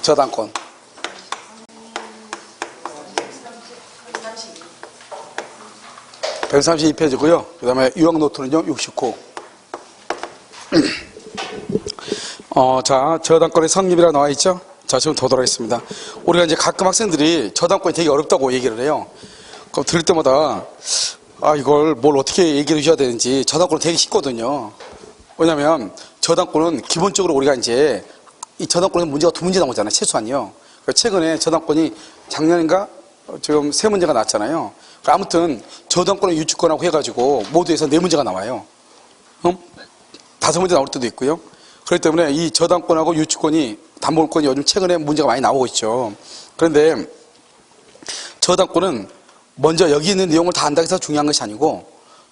저당권. 132페이지고요. 그 다음에 유형노트는요, 69. 자, 저당권의 성립이라고 나와 있죠? 자, 지금 보도록 하겠습니다. 우리가 이제 가끔 학생들이 저당권이 되게 어렵다고 얘기를 해요. 그럼 들을 때마다, 이걸 뭘 어떻게 얘기를 해줘야 되는지, 저당권은 되게 쉽거든요. 왜냐면, 저당권은 기본적으로 우리가 이제, 이 저당권에서 문제가 두 문제 나오잖아요. 최소한이요. 최근에 저당권이 작년인가? 지금 세 문제가 났잖아요. 아무튼, 저당권을 유치권하고 해가지고, 모두에서 네 문제가 나와요. 다섯 문제 나올 때도 있고요. 그렇기 때문에 이 저당권하고 유치권이, 담보물권이 요즘 최근에 문제가 많이 나오고 있죠. 그런데, 저당권은 먼저 여기 있는 내용을 다 안다고 해서 중요한 것이 아니고,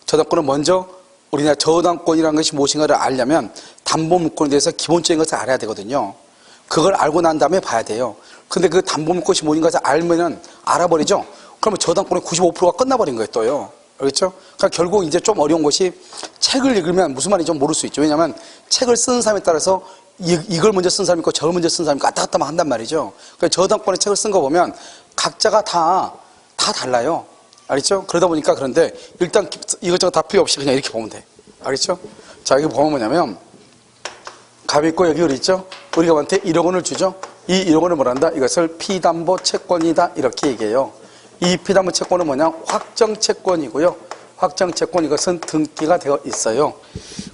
저당권은 먼저 우리나라 저당권이라는 것이 무엇인가를 알려면 담보물권에 대해서 기본적인 것을 알아야 되거든요. 그걸 알고 난 다음에 봐야 돼요. 근데 그 담보물권이 무엇인가 알면은 알아버리죠? 그러면 저당권의 95%가 끝나버린 거예요, 또요. 알겠죠? 그러니까 결국 이제 좀 어려운 것이 책을 읽으면 무슨 말인지 좀 모를 수 있죠. 왜냐하면 책을 쓰는 사람에 따라서 이걸 먼저 쓴 사람이 있고 저걸 먼저 쓴 사람이 있고 왔다 갔다 한단 말이죠. 그러니까 저당권의 책을 쓴 거 보면 각자가 다 달라요. 알겠죠? 그러다 보니까 그런데 일단 이것저것 다 필요 없이 그냥 이렇게 보면 돼. 알겠죠? 자, 여기 보면 뭐냐면 갑이 있고 여기 을 있죠? 우리가 한테 1억 원을 주죠? 이 1억 원을 뭐란다? 이것을 피담보 채권이다. 이렇게 얘기해요. 이 피담보 채권은 뭐냐? 확정 채권이고요. 확정 채권 이것은 등기가 되어 있어요.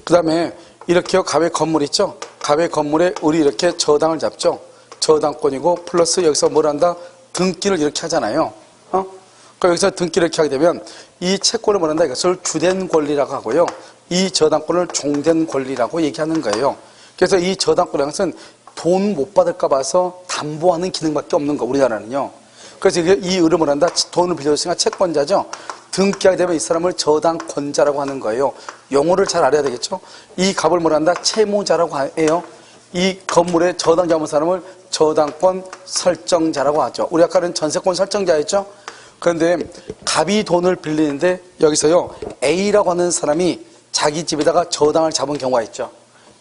그 다음에 이렇게 갑의 건물 있죠? 갑의 건물에 우리 이렇게 저당을 잡죠? 저당권이고 플러스 여기서 뭘 한다? 등기를 이렇게 하잖아요. 그러니까 여기서 등기를 이렇게 하게 되면 이 채권을 뭐란다? 이것을 주된 권리라고 하고요. 이 저당권을 종된 권리라고 얘기하는 거예요. 그래서 이 저당권이라는 것은 돈 못 받을까 봐서 담보하는 기능밖에 없는 거, 우리나라는요. 그래서 이 의뢰를 한다? 돈을 빌려줬으니까 채권자죠. 등기하게 되면 이 사람을 저당권자라고 하는 거예요. 용어를 잘 알아야 되겠죠. 이 갑을 뭐란다? 채무자라고 해요. 이 건물에 저당 잡은 사람을 저당권 설정자라고 하죠. 우리 아까는 전세권 설정자였죠. 그런데 갑이 돈을 빌리는데 여기서요 A라고 하는 사람이 자기 집에다가 저당을 잡은 경우가 있죠.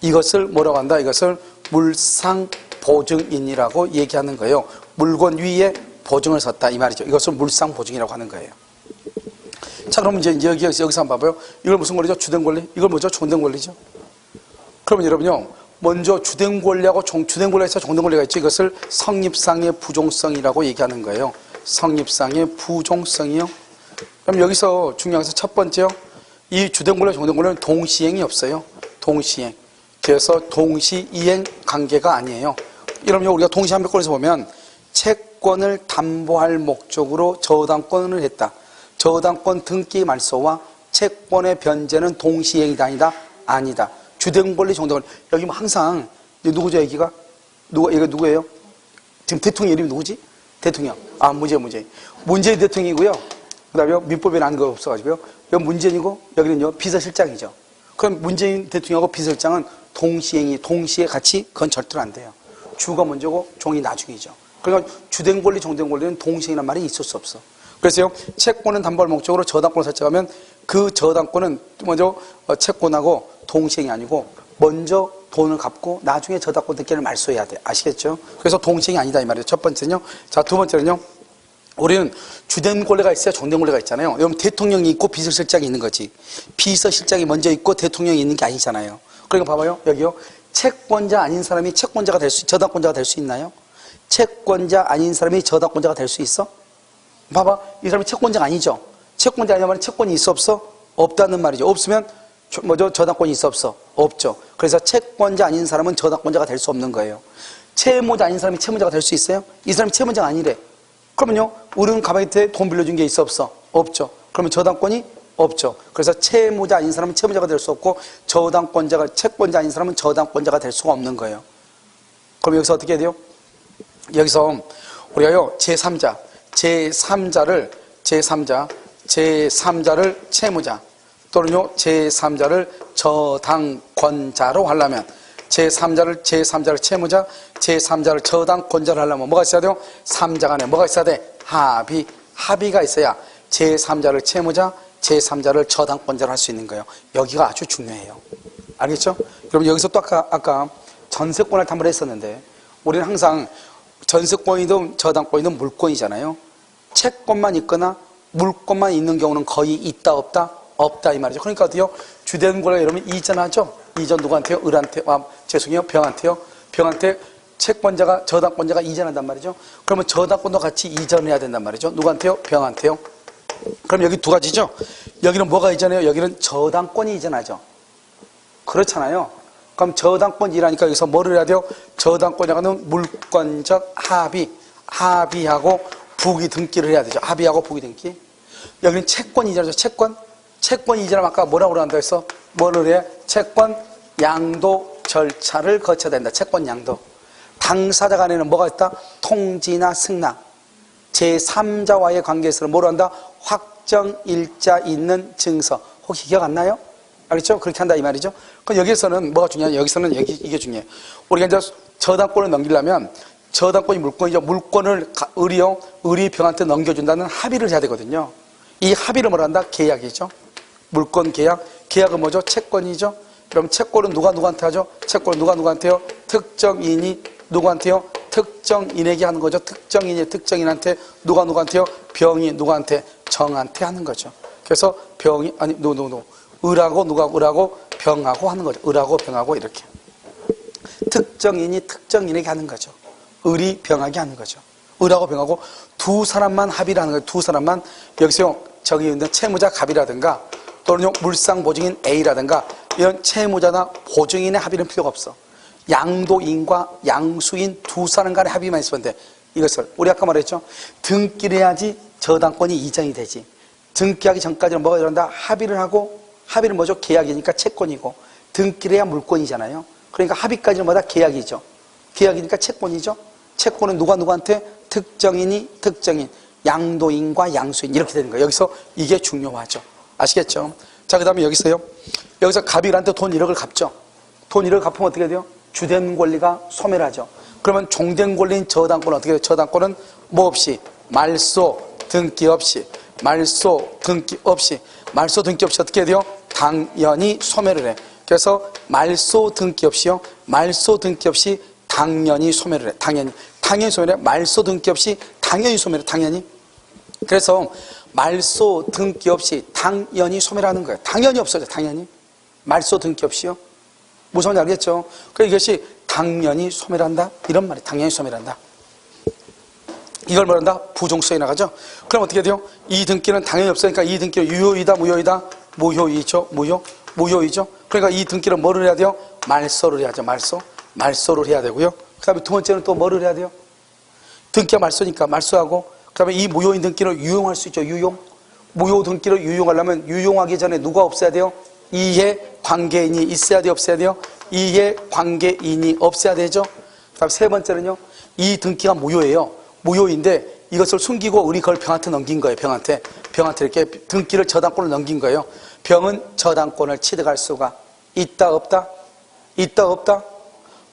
이것을 뭐라고 한다? 이것을 물상보증인이라고 얘기하는 거예요. 물건 위에 보증을 섰다 이 말이죠. 이것을 물상보증이라고 하는 거예요. 자, 그럼 이제 여기서 한번 봐봐요. 이걸 무슨 권리죠? 주된 권리? 이걸 뭐죠? 종된 권리죠. 그러면 여러분요, 먼저 주된 권리하고 주된 권리가 있어 종된 권리가 있죠. 이것을 성립상의 부종성이라고 얘기하는 거예요. 성립상의 부종성이요. 그럼 여기서 중요한 것은 첫 번째요. 이 주된 권리와 종된 권리는 동시행이 없어요. 동시행. 그래서 동시이행 관계가 아니에요. 여러분 우리가 동시함백권에서 보면 채권을 담보할 목적으로 저당권을 했다. 저당권 등기 말소와 채권의 변제는 동시행이다 아니다? 아니다. 주된 권리, 종된 권리. 여기 뭐 항상 누구죠 여기가? 얘가 누구예요? 지금 대통령 이름이 누구지? 대통령. 문재인 대통령이고요. 그 다음에 민법에 난 거 없어가지고요. 여기 문재인이고 여기는요 비서실장이죠. 그럼 문재인 대통령하고 비서실장은 동시에 같이 그건 절대로 안 돼요. 주가 먼저고 종이 나중이죠. 그러니까 주된 권리, 종된 권리는 동시행이라는 말이 있을 수 없어. 그래서요 채권은 담보할 목적으로 저당권을 설정하면 그 저당권은 먼저 채권하고 동시행이 아니고 먼저 돈을 갚고 나중에 저당권 등기를 말소해야 돼. 아시겠죠? 그래서 동시행이 아니다 이 말이에요. 첫 번째는요. 자, 두 번째는요. 우리는 주된 권리가 있어야 종된 권리가 있잖아요. 여러분 대통령이 있고 비서실장이 있는 거지. 비서실장이 먼저 있고 대통령이 있는 게 아니잖아요. 그러니까 봐봐요. 여기요. 채권자 아닌 사람이 채권자가 저당권자가 될 수 있나요? 채권자 아닌 사람이 저당권자가 될 수 있어? 봐봐. 이 사람이 채권자가 아니죠. 채권자 아니면 채권이 있어 없어? 없다는 말이죠. 없으면 저당권이 있어 없어? 없죠. 그래서 채권자 아닌 사람은 저당권자가 될 수 없는 거예요. 채무자 아닌 사람이 채무자가 될 수 있어요? 이 사람이 채무자가 아니래. 그러면요, 우리는 가방한테 돈 빌려준 게 있어 없어? 없죠. 그러면 저당권이 없죠. 그래서 채무자 아닌 사람은 채무자가 될 수 없고 채권자 아닌 사람은 저당권자가 될 수가 없는 거예요. 그럼 여기서 어떻게 해야 돼요? 여기서 우리가요 제3자를 채무자 또는요 제3자를 저당권자로 하려면 제3자를 채무자, 제3자를 저당권자로 하려면 뭐가 있어야 돼요? 3자 간에 뭐가 있어야 돼? 합의가 있어야 제3자를 채무자, 제3자를 저당권자로 할 수 있는 거예요. 여기가 아주 중요해요. 알겠죠? 여러분 여기서 또 아까 전세권을 담보를 했었는데 우리는 항상 전세권이든 저당권이든 물권이잖아요. 채권만 있거나 물권만 있는 경우는 거의 있다 없다? 없다 이 말이죠. 그러니까 어때요? 주된 권을 이러면 이전하죠. 이전 누구한테요? 죄송해요. 병한테요. 병한테 채권자가 저당권자가 이전한단 말이죠. 그러면 저당권도 같이 이전해야 된단 말이죠. 누구한테요? 병한테요. 그럼 여기 두 가지죠. 여기는 뭐가 이전해요? 여기는 저당권이 이전하죠. 그렇잖아요. 그럼 저당권이라니까 여기서 뭐를 해야 돼요? 저당권자는 물권적 합의하고 부기 등기를 해야 되죠. 합의하고 부기 등기. 여기는 채권 이전하죠. 채권 이전하면 아까 뭐라고 그런다 해서 뭐를 해? 채권 양도 절차를 거쳐야 된다. 채권 양도. 당사자 간에는 뭐가 있다? 통지나 승낙. 제3자와의 관계에서는 뭐로 한다? 확정일자 있는 증서. 혹시 기억 안 나요? 알겠죠? 그렇게 한다 이 말이죠. 그럼 여기서는 뭐가 중요하냐? 여기서는 이게 중요해요. 우리가 이제 저당권을 넘기려면 저당권이 물권이죠. 물권을 의리병한테 넘겨준다는 합의를 해야 되거든요. 이 합의를 뭐라 한다? 계약이죠. 물권 계약. 계약은 뭐죠? 채권이죠. 그럼 채권은 누구한테 하죠? 채권은 누구한테요? 특정인이 누구한테요? 특정인에게 하는 거죠. 특정인이 특정인한테 누구한테요? 병이 누구한테? 정한테 하는 거죠. 그래서 병이 을하고 병하고 하는 거죠. 을하고 병하고 이렇게. 특정인이 특정인에게 하는 거죠. 을이 병하게 하는 거죠. 을하고 병하고 두 사람만 합의를 하는 거예요. 두 사람만. 여기서 저기 있는 채무자 갑이라든가 또는 물상보증인 A라든가 이런 채무자나 보증인의 합의는 필요가 없어. 양도인과 양수인 두 사람 간의 합의만 있으면 돼. 이것을 우리 아까 말했죠. 등기를 해야지 저당권이 이전이 되지. 등기하기 전까지는 뭐가 들어간다? 합의를 하고, 합의는 뭐죠? 계약이니까 채권이고, 등기를 해야 물권이잖아요. 그러니까 합의까지는 뭐다? 계약이죠. 계약이니까 채권이죠. 채권은 누구한테? 특정인이 특정인, 양도인과 양수인 이렇게 되는 거예요. 여기서 이게 중요하죠. 아시겠죠? 자, 그 다음에 여기서요. 여기서 갑일한테 돈 1억을 갚죠. 돈 1억을 갚으면 어떻게 돼요? 주된 권리가 소멸하죠. 그러면 종된 권리인 저당권은 어떻게 돼요? 저당권은 뭐 없이? 말소 등기 없이 어떻게 돼요? 당연히 소멸을 해. 그래서 말소 등기 없이요. 말소 등기 없이 당연히 소멸을 해. 당연히 소멸해. 말소 등기 없이 당연히 소멸해. 당연히. 그래서 말소 등기 없이 당연히 소멸하는 거예요. 당연히 없어져. 당연히. 말소 등기 없이요. 무슨 말인지 알겠죠? 그래서 이것이 당연히 소멸한다. 이런 말이 당연히 소멸한다. 이걸 뭐란다? 부정수에 나가죠. 그럼 어떻게 돼요? 이 등기는 당연히 없으니까 이 등기는 유효이다, 무효이다? 무효이죠. 무효이죠. 그러니까 이 등기는 뭐를 해야 돼요? 말소를 해야죠. 말소를 해야 되고요. 그 다음에 두 번째는 또 뭐를 해야 돼요? 등기가 말소니까 말소하고, 그 다음에 이 무효인 등기를 유용할 수 있죠. 무효 등기를 유용하려면 유용하기 전에 누가 없어야 돼요? 이해 관계인이 있어야 돼요? 없어야 돼요? 이해 관계인이 없어야 되죠. 그 다음에 세 번째는요. 이 등기가 무효예요. 무효인데 이것을 숨기고 우리 그걸 병한테 넘긴 거예요. 병한테 이렇게 등기를 저당권을 넘긴 거예요. 병은 저당권을 취득할 수가 있다 없다? 있다 없다?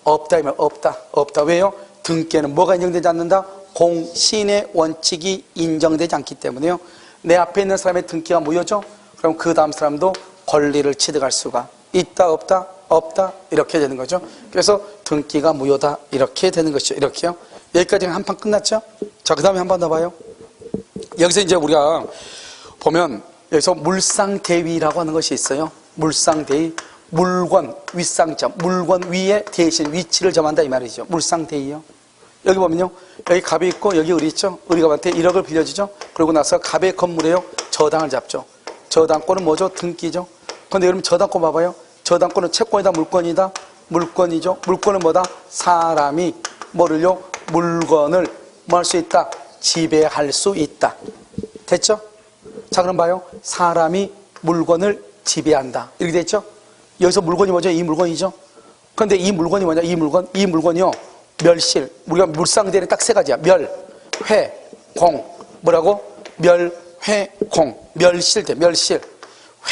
없다이면 없다. 왜요? 등기에는 뭐가 인정되지 않는다? 공신의 원칙이 인정되지 않기 때문에요. 내 앞에 있는 사람의 등기가 무효죠? 그럼 그 다음 사람도 권리를 취득할 수가 있다 없다? 없다. 이렇게 되는 거죠. 그래서 등기가 무효다. 이렇게 되는 것이죠. 이렇게요. 여기까지 한 판 끝났죠? 자, 그 다음에 한 번 더 봐요. 여기서 이제 우리가 보면 여기서 물상대위라고 하는 것이 있어요. 물상대위. 물건, 윗상점. 물건 위에 대신 위치를 점한다 이 말이죠. 물상대위요. 여기 보면요. 여기 갑이 있고 여기 을이 있죠. 을이 갑한테 1억을 빌려주죠. 그러고 나서 갑의 건물에요. 저당을 잡죠. 저당권은 뭐죠? 등기죠. 그런데 여러분 저당권 봐봐요. 저당권은 채권이다 물권이다? 물권이죠. 물권은 뭐다? 사람이 뭐를요? 물건을 뭐 할 수 있다? 지배할 수 있다. 됐죠? 자, 그럼 봐요. 사람이 물건을 지배한다. 이렇게 됐죠? 여기서 물건이 뭐죠? 이 물건이죠? 그런데 이 물건이 뭐냐? 이 물건이요. 멸실. 우리가 물상대는 딱 세 가지야. 멸, 회, 공. 뭐라고? 멸, 회, 공. 멸실대, 멸실.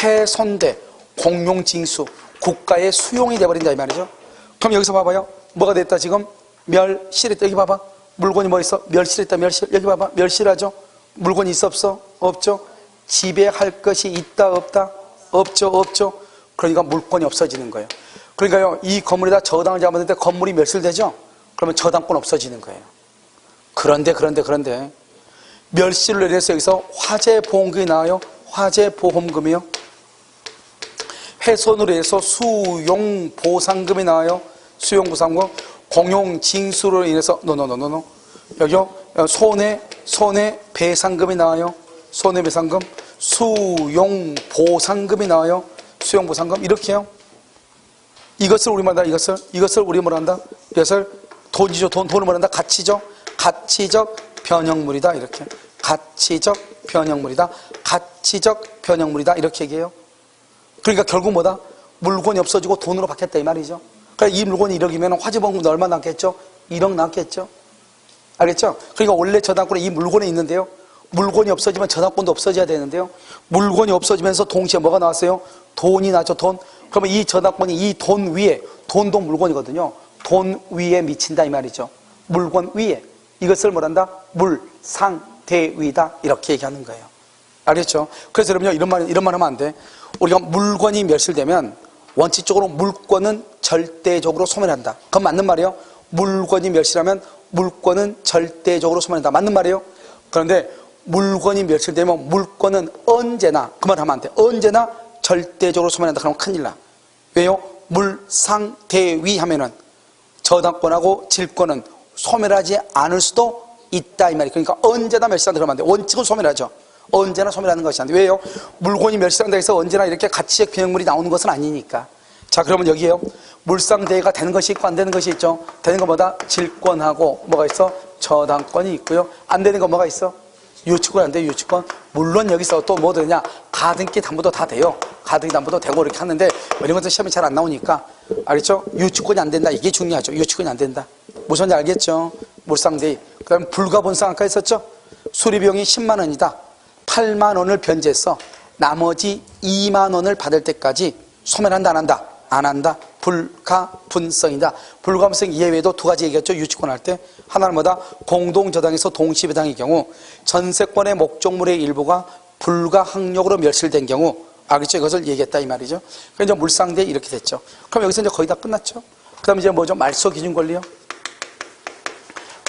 훼손대, 공용징수. 국가의 수용이 돼버린다 이 말이죠. 그럼 여기서 봐봐요. 뭐가 됐다 지금? 멸실했다. 여기 봐봐. 물건이 뭐 있어? 멸실했다. 멸실. 여기 봐봐. 멸실하죠. 물건이 있어 없어? 없죠. 지배할 것이 있다 없다? 없죠. 그러니까 물건이 없어지는 거예요. 그러니까요 이 건물에다 저당을 잡았는데 건물이 멸실되죠. 그러면 저당권 없어지는 거예요. 그런데 멸시를 내려서 여기서 화재보험금이 나와요. 화재보험금이요. 훼손으로 해서 수용보상금이 나와요. 수용보상금. 공용징수로 인해서 노. 여기요. 손해배상금이 나와요. 손해배상금. 수용보상금이 나와요. 수용보상금. 이렇게요. 이것을 우리 말한다. 이것을 우리 뭐란다? 이것을 돈이죠. 돈을 뭐란다? 가치죠. 가치적 변형물이다. 이렇게. 가치적 변형물이다. 가치적 변형물이다. 이렇게 얘기해요. 그러니까 결국 뭐다? 물건이 없어지고 돈으로 바뀌었다 이 말이죠. 그러니까 이 물건이 1억이면 화재보험금도 얼마 남겠죠? 1억 남겠죠. 알겠죠? 그러니까 원래 저당권에 이 물건이 있는데요. 물건이 없어지면 저당권도 없어져야 되는데요. 물건이 없어지면서 동시에 뭐가 나왔어요? 돈이 나죠. 돈. 그러면 이 저당권이 이 돈 위에, 돈도 물건이거든요. 돈 위에 미친다 이 말이죠. 물건 위에. 이것을 뭐란다? 물상대위다 이렇게 얘기하는 거예요. 알겠죠? 그래서 여러분요 이런 말 하면 안 돼. 우리가 물건이 멸실되면 원칙적으로 물권은 절대적으로 소멸한다. 그건 맞는 말이에요. 물건이 멸실하면 물권은 절대적으로 소멸한다. 맞는 말이에요. 그런데 물건이 멸실되면 물권은 언제나, 그 말 하면 안 돼. 언제나 절대적으로 소멸한다. 그러면 큰일 나. 왜요? 물상대위 하면은 저당권하고 질권은 소멸하지 않을 수도 있다 이 말이에요. 그러니까 언제나 멸실한다 그러면 안 돼. 원칙은 소멸하죠. 언제나 소멸하는 것이 안 돼. 왜요? 물건이 멸실한다 해서 언제나 이렇게 가치적 변형물이 나오는 것은 아니니까. 자, 그러면 여기에요. 물상대위가 되는 것이 있고 안 되는 것이 있죠. 되는 것보다 질권하고 뭐가 있어? 저당권이 있고요. 안 되는 건 뭐가 있어? 유치권 안 돼요. 유치권. 물론 여기서 또 뭐 되냐? 가등기 담보도 다 돼요. 가등기 담보도 되고 이렇게 하는데 이런 것도 시험이 잘 안 나오니까. 알겠죠? 유치권이 안 된다. 이게 중요하죠. 유치권이 안 된다. 무슨 말인지 알겠죠? 물상대위. 그 다음에 불가분상 아까 했었죠? 수리비용이 10만 원이다. 8만 원을 변제해서 나머지 2만 원을 받을 때까지 소멸한다 안 한다? 안 한다. 불가분성이다. 불가분성 예외도 두 가지 얘기했죠. 유치권 할 때. 하나는 뭐다? 공동저당에서 동시배당의 경우 전세권의 목적물의 일부가 불가항력으로 멸실된 경우 알겠죠? 이것을 얘기했다 이 말이죠. 그러니까 이제 물상대 이렇게 됐죠. 그럼 여기서 이제 거의 다 끝났죠. 그 다음에 이제 뭐죠? 말소기준권리요.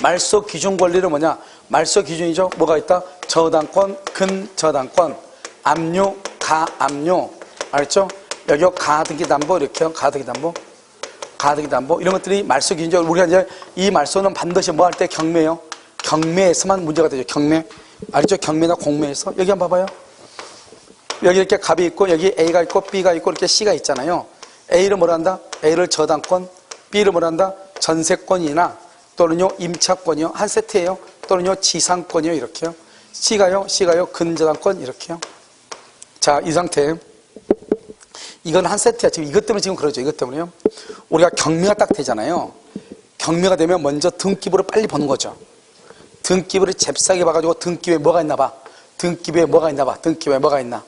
말소기준권리는 뭐냐? 말소기준이죠. 뭐가 있다? 저당권, 근저당권, 압류, 가압류. 알겠죠? 여기 가등기 담보 이렇게요. 가등기 담보 이런 것들이 말소기준이죠. 우리가 이제 이 말소는 반드시 뭐 할 때 경매요. 경매에서만 문제가 되죠. 경매. 알죠? 경매나 공매에서. 여기 한번 봐봐요. 여기 이렇게 갑이 있고 여기 A가 있고 B가 있고 이렇게 C가 있잖아요. A를 뭐라 한다? A를 저당권, B를 뭐라 한다? 전세권이나 또는요 임차권이요. 한 세트예요. 또는요 지상권이요. 이렇게요. C가요 근저당권 이렇게요. 자, 이 상태. 이건 한 세트야. 지금 이것 때문에 지금 그러죠. 이것 때문에요. 우리가 경매가 딱 되잖아요. 경매가 되면 먼저 등기부를 빨리 보는 거죠. 등기부를 잽싸게 봐가지고 등기부에 뭐가 있나 봐. 등기부에 뭐가 있나 봐. 등기부에 뭐가 있나.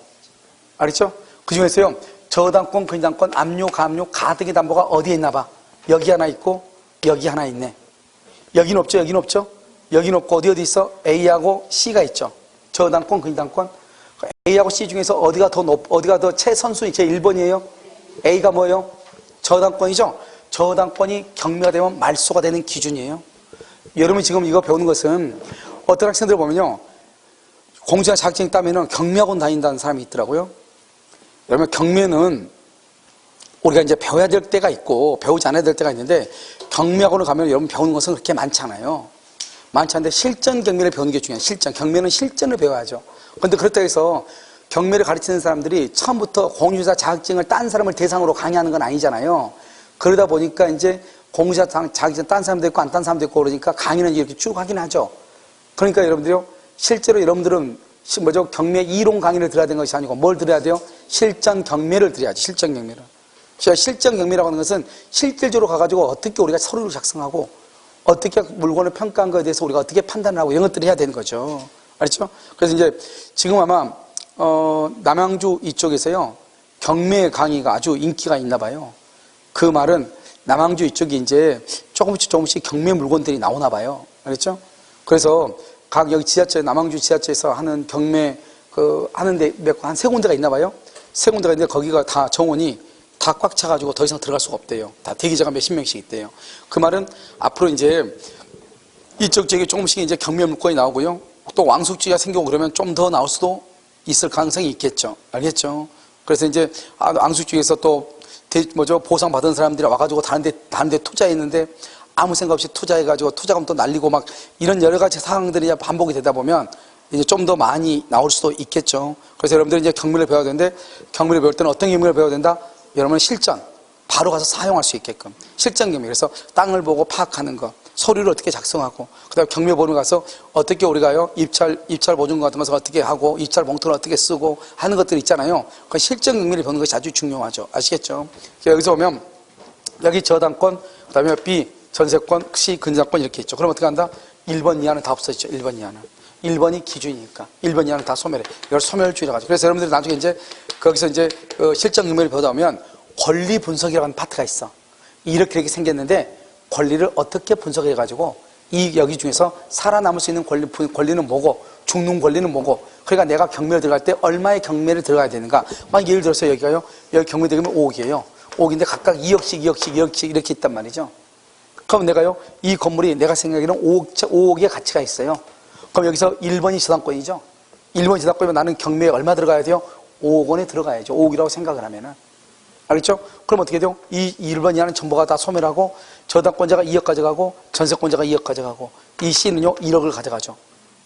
알겠죠? 그 중에서요. 저당권, 근저당권, 압류, 가압류, 가등기 담보가 어디에 있나 봐. 여기 하나 있고 여기 하나 있네. 여기는 없죠. 여기는 없죠. 여기는 없고 어디 있어? A하고 C가 있죠. 저당권, 근저당권. A하고 C 중에서 어디가 더 최선순위 제1번이에요? A가 뭐예요? 저당권이죠? 저당권이 경매가 되면 말소가 되는 기준이에요. 여러분이 지금 이거 배우는 것은 어떤 학생들 보면요. 공시나 자격증 따면은 경매학원 다닌다는 사람이 있더라고요. 여러분 경매는 우리가 이제 배워야 될 때가 있고 배우지 않아야 될 때가 있는데 경매학원을 가면 여러분 배우는 것은 그렇게 많지 않아요. 많지 않은데 실전 경매를 배우는 게 중요해요. 실전. 경매는 실전을 배워야죠. 그런데 그렇다고 해서 경매를 가르치는 사람들이 처음부터 공시사 자격증을 딴 사람을 대상으로 강의하는 건 아니잖아요. 그러다 보니까 이제 공시사 자격증 딴 사람도 있고 안 딴 사람도 있고 그러니까 강의는 이렇게 쭉 하긴 하죠. 그러니까 여러분들요. 실제로 여러분들은 뭐죠? 경매 이론 강의를 들어야 되는 것이 아니고 뭘 들어야 돼요? 실전 경매를 들어야지. 실전 경매를. 실전 경매라고 하는 것은 실질적으로 가가지고 어떻게 우리가 서류를 작성하고 어떻게 물건을 평가한 것에 대해서 우리가 어떻게 판단을 하고 이런 것들을 해야 되는 거죠. 알았죠? 그래서 이제 지금 아마 남양주 이쪽에서요 경매 강의가 아주 인기가 있나 봐요. 그 말은 남양주 이쪽이 이제 조금씩 경매 물건들이 나오나 봐요. 알았죠? 그래서 각 여기 지하철 남양주 지하철에서 하는 경매 하는데 한 세 군데가 있나 봐요. 세 군데가 있는데 거기가 다 정원이 다 꽉 차가지고 더 이상 들어갈 수가 없대요. 다 대기자가 몇십 명씩 있대요. 그 말은 앞으로 이제 이쪽 지역에 조금씩 이제 경매 물건이 나오고요. 또 왕숙지가 생기고 그러면 좀 더 나올 수도 있을 가능성이 있겠죠. 알겠죠? 그래서 이제 왕숙지에서 또 보상받은 사람들이 와가지고 다른데 투자했는데 아무 생각 없이 투자해가지고 투자금 또 날리고 막 이런 여러 가지 상황들이 반복이 되다 보면 이제 좀 더 많이 나올 수도 있겠죠. 그래서 여러분들이 이제 경매를 배워야 되는데 경매를 배울 때는 어떤 경매를 배워야 된다? 여러분 실전. 바로 가서 사용할 수 있게끔. 실전 경매. 그래서 땅을 보고 파악하는 거. 서류를 어떻게 작성하고. 그 다음에 경매 보러 가서 어떻게 우리가요, 입찰 보증금 같은 것을 어떻게 하고, 입찰 봉투를 어떻게 쓰고 하는 것들 있잖아요. 그 실전 경매를 배우는 것이 아주 중요하죠. 아시겠죠? 여기서 보면, 여기 저당권, 그 다음에 B, 전세권, C, 근저당권 이렇게 있죠. 그럼 어떻게 한다? 1번 이하는 다 없어지죠. 1번 이하는. 1번이 기준이니까. 1번 이하는 다 소멸해. 이걸 소멸주의라고 하죠. 그래서 여러분들이 나중에 이제 거기서 이제 실전 경매를 배우다 보면 권리 분석이라고 하는 파트가 있어. 이렇게 생겼는데 권리를 어떻게 분석해가지고 여기 중에서 살아남을 수 있는 권리는 뭐고 죽는 권리는 뭐고 그러니까 내가 경매를 들어갈 때 얼마의 경매를 들어가야 되는가. 만약 예를 들어서 여기가요. 여기 경매 들어가면 5억이에요. 5억인데 각각 2억씩 이렇게 있단 말이죠. 그럼 내가요. 이 건물이 내가 생각하기로는 5억의 가치가 있어요. 그럼 여기서 1번이 저당권이죠. 1번이 저당권이면 나는 경매에 얼마 들어가야 돼요? 5억 원에 들어가야죠. 5억이라고 생각을 하면은. 알겠죠? 그럼 어떻게 돼요? 이 1번 이하는 전부가 다 소멸하고 저당권자가 2억 가져가고 전세권자가 2억 가져가고 이 C는요 1억을 가져가죠.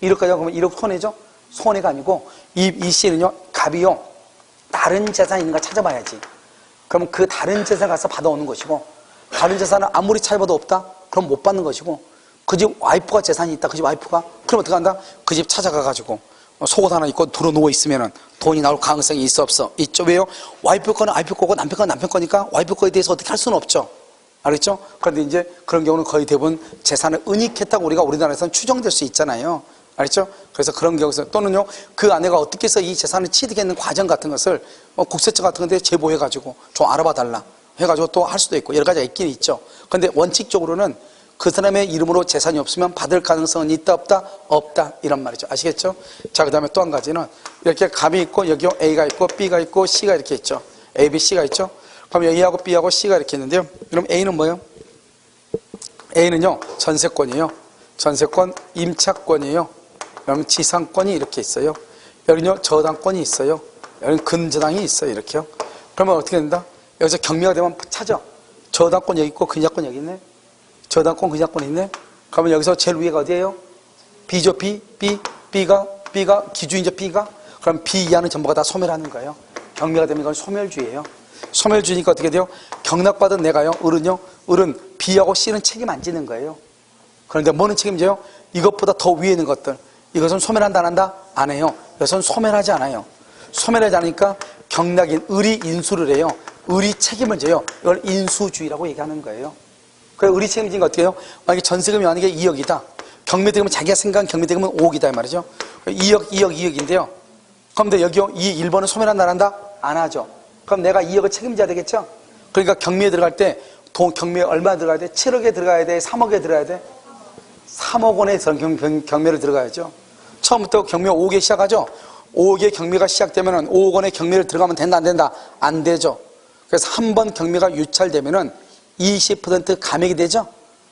1억 가져가면 1억 손해죠? 손해가 아니고 이 C는요 갑이요 다른 재산이 있는가 찾아봐야지. 그럼 그 다른 재산 가서 받아오는 것이고 다른 재산은 아무리 찾아봐도 없다? 그럼 못 받는 것이고 그 집 와이프가 재산이 있다. 그 집 와이프가 그럼 어떻게 한다? 그 집 찾아가가지고 속옷 하나 입고 들어 누워 있으면은 돈이 나올 가능성이 있어 없어? 있죠. 왜요? 와이프 거는 와이프 거고 남편 거는 남편 거니까 와이프 거에 대해서 어떻게 할 수는 없죠. 알겠죠? 그런데 이제 그런 경우는 거의 대부분 재산을 은닉했다고 우리나라에서는 추정될 수 있잖아요. 알겠죠? 그래서 그런 경우에서 또는요 그 아내가 어떻게 해서 이 재산을 취득했는 과정 같은 것을 국세청 같은 데 제보해가지고 좀 알아봐 달라 해가지고 또 할 수도 있고 여러 가지가 있긴 있죠. 그런데 원칙적으로는 그 사람의 이름으로 재산이 없으면 받을 가능성은 있다 없다? 없다 이런 말이죠. 아시겠죠? 자, 그 다음에 또 한 가지는 이렇게 갑이 있고 여기 A가 있고 B가 있고 C가 이렇게 있죠. A, B, C가 있죠. 그럼 A하고 B하고 C가 이렇게 있는데요. 그럼 A는 뭐예요? A는요 전세권이에요. 전세권 임차권이에요. 그러면 지상권이 이렇게 있어요. 여기는요 저당권이 있어요. 여기는 근저당이 있어요. 이렇게요. 그러면 어떻게 된다? 여기서 경매가 되면 찾아. 저당권 여기 있고 근저당권 여기 있네. 저당권, 근저당권이 있네? 그러면 여기서 제일 위에가 어디예요? B죠, B? B가 기준이죠, B가? 그럼 B 이하는 전부가 다 소멸하는 거예요. 경매가 되면 이건 소멸주의예요. 소멸주의니까 어떻게 돼요? 경락받은 내가요, 을은 B하고 C는 책임 안 지는 거예요. 그런데 뭐는 책임져요? 이것보다 더 위에 있는 것들. 이것은 소멸한다, 안 한다? 안 해요. 이것은 소멸하지 않아요. 소멸하지 않으니까 경락인 을이 인수를 해요. 을이 책임을 져요. 이걸 인수주의라고 얘기하는 거예요. 그래서 을이 책임진 거 어떻게 해요? 만약에 전세금이 만약에 2억이다. 경매대금은 자기가 생각한 경매대금은 5억이다 이 말이죠. 2억인데요. 그럼 여기요, 이 1번은 소멸한다 안 한다? 안 하죠. 그럼 내가 2억을 책임져야 되겠죠? 그러니까 경매에 들어갈 때 경매에 얼마 들어가야 돼? 7억에 들어가야 돼? 3억에 들어가야 돼? 3억 원에 경매를 들어가야죠. 처음부터 경매 5억에 시작하죠? 5억에 경매가 시작되면 5억 원에 경매를 들어가면 된다 안 된다? 안 되죠. 그래서 한 번 경매가 유찰되면은 20% 감액이 되죠?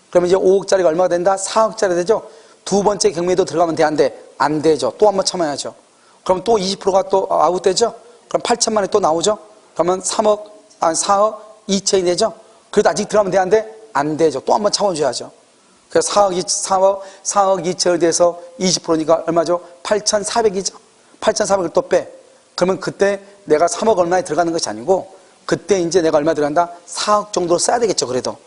그러면 이제 5억짜리가 얼마가 된다? 4억짜리 되죠? 두 번째 경매도 들어가면 돼? 안 돼? 안 되죠. 또 한 번 참아야죠. 그럼 또 20%가 또 아웃되죠? 그럼 8천만에 또 나오죠? 그러면 4억 2천이 되죠? 그래도 아직 들어가면 돼? 안 돼? 안 되죠. 또 한 번 참아줘야죠. 그래서 4억 2천에 대해서 20%니까 얼마죠? 8,400이죠? 8,400을 또 빼. 그러면 그때 내가 3억 얼마에 들어가는 것이 아니고 그때 이제 내가 얼마 들어간다? 4억 정도 써야 되겠죠, 그래도.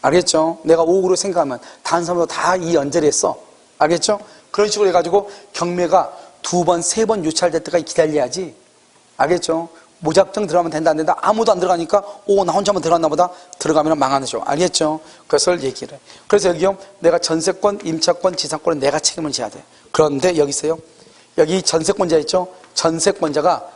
알겠죠? 내가 5억으로 생각하면 다른 사람도 다 이 연재를 했어. 알겠죠? 그런 식으로 해가지고 경매가 2번, 3번 유찰될 때까지 기다려야지. 알겠죠? 무작정 들어가면 된다, 안 된다? 아무도 안 들어가니까, 나 혼자만 들어갔나 보다? 들어가면 망하는 죠. 알겠죠? 그것을 얘기를 해. 그래서 여기요, 내가 전세권, 임차권, 지상권은 내가 책임을 져야 돼. 그런데 여기서요, 여기 전세권자 있죠? 전세권자가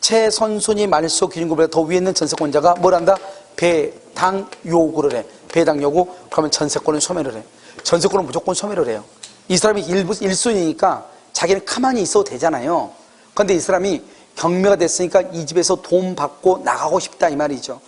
최선순위 말소 기준금보다 더 위에 있는 전세권자가 뭘 한다? 배당 요구를 해. 배당 요구? 그러면 전세권은 소멸을 해. 전세권은 무조건 소멸을 해요. 이 사람이 1순위니까 자기는 가만히 있어도 되잖아요. 그런데 이 사람이 경매가 됐으니까 이 집에서 돈 받고 나가고 싶다 이 말이죠.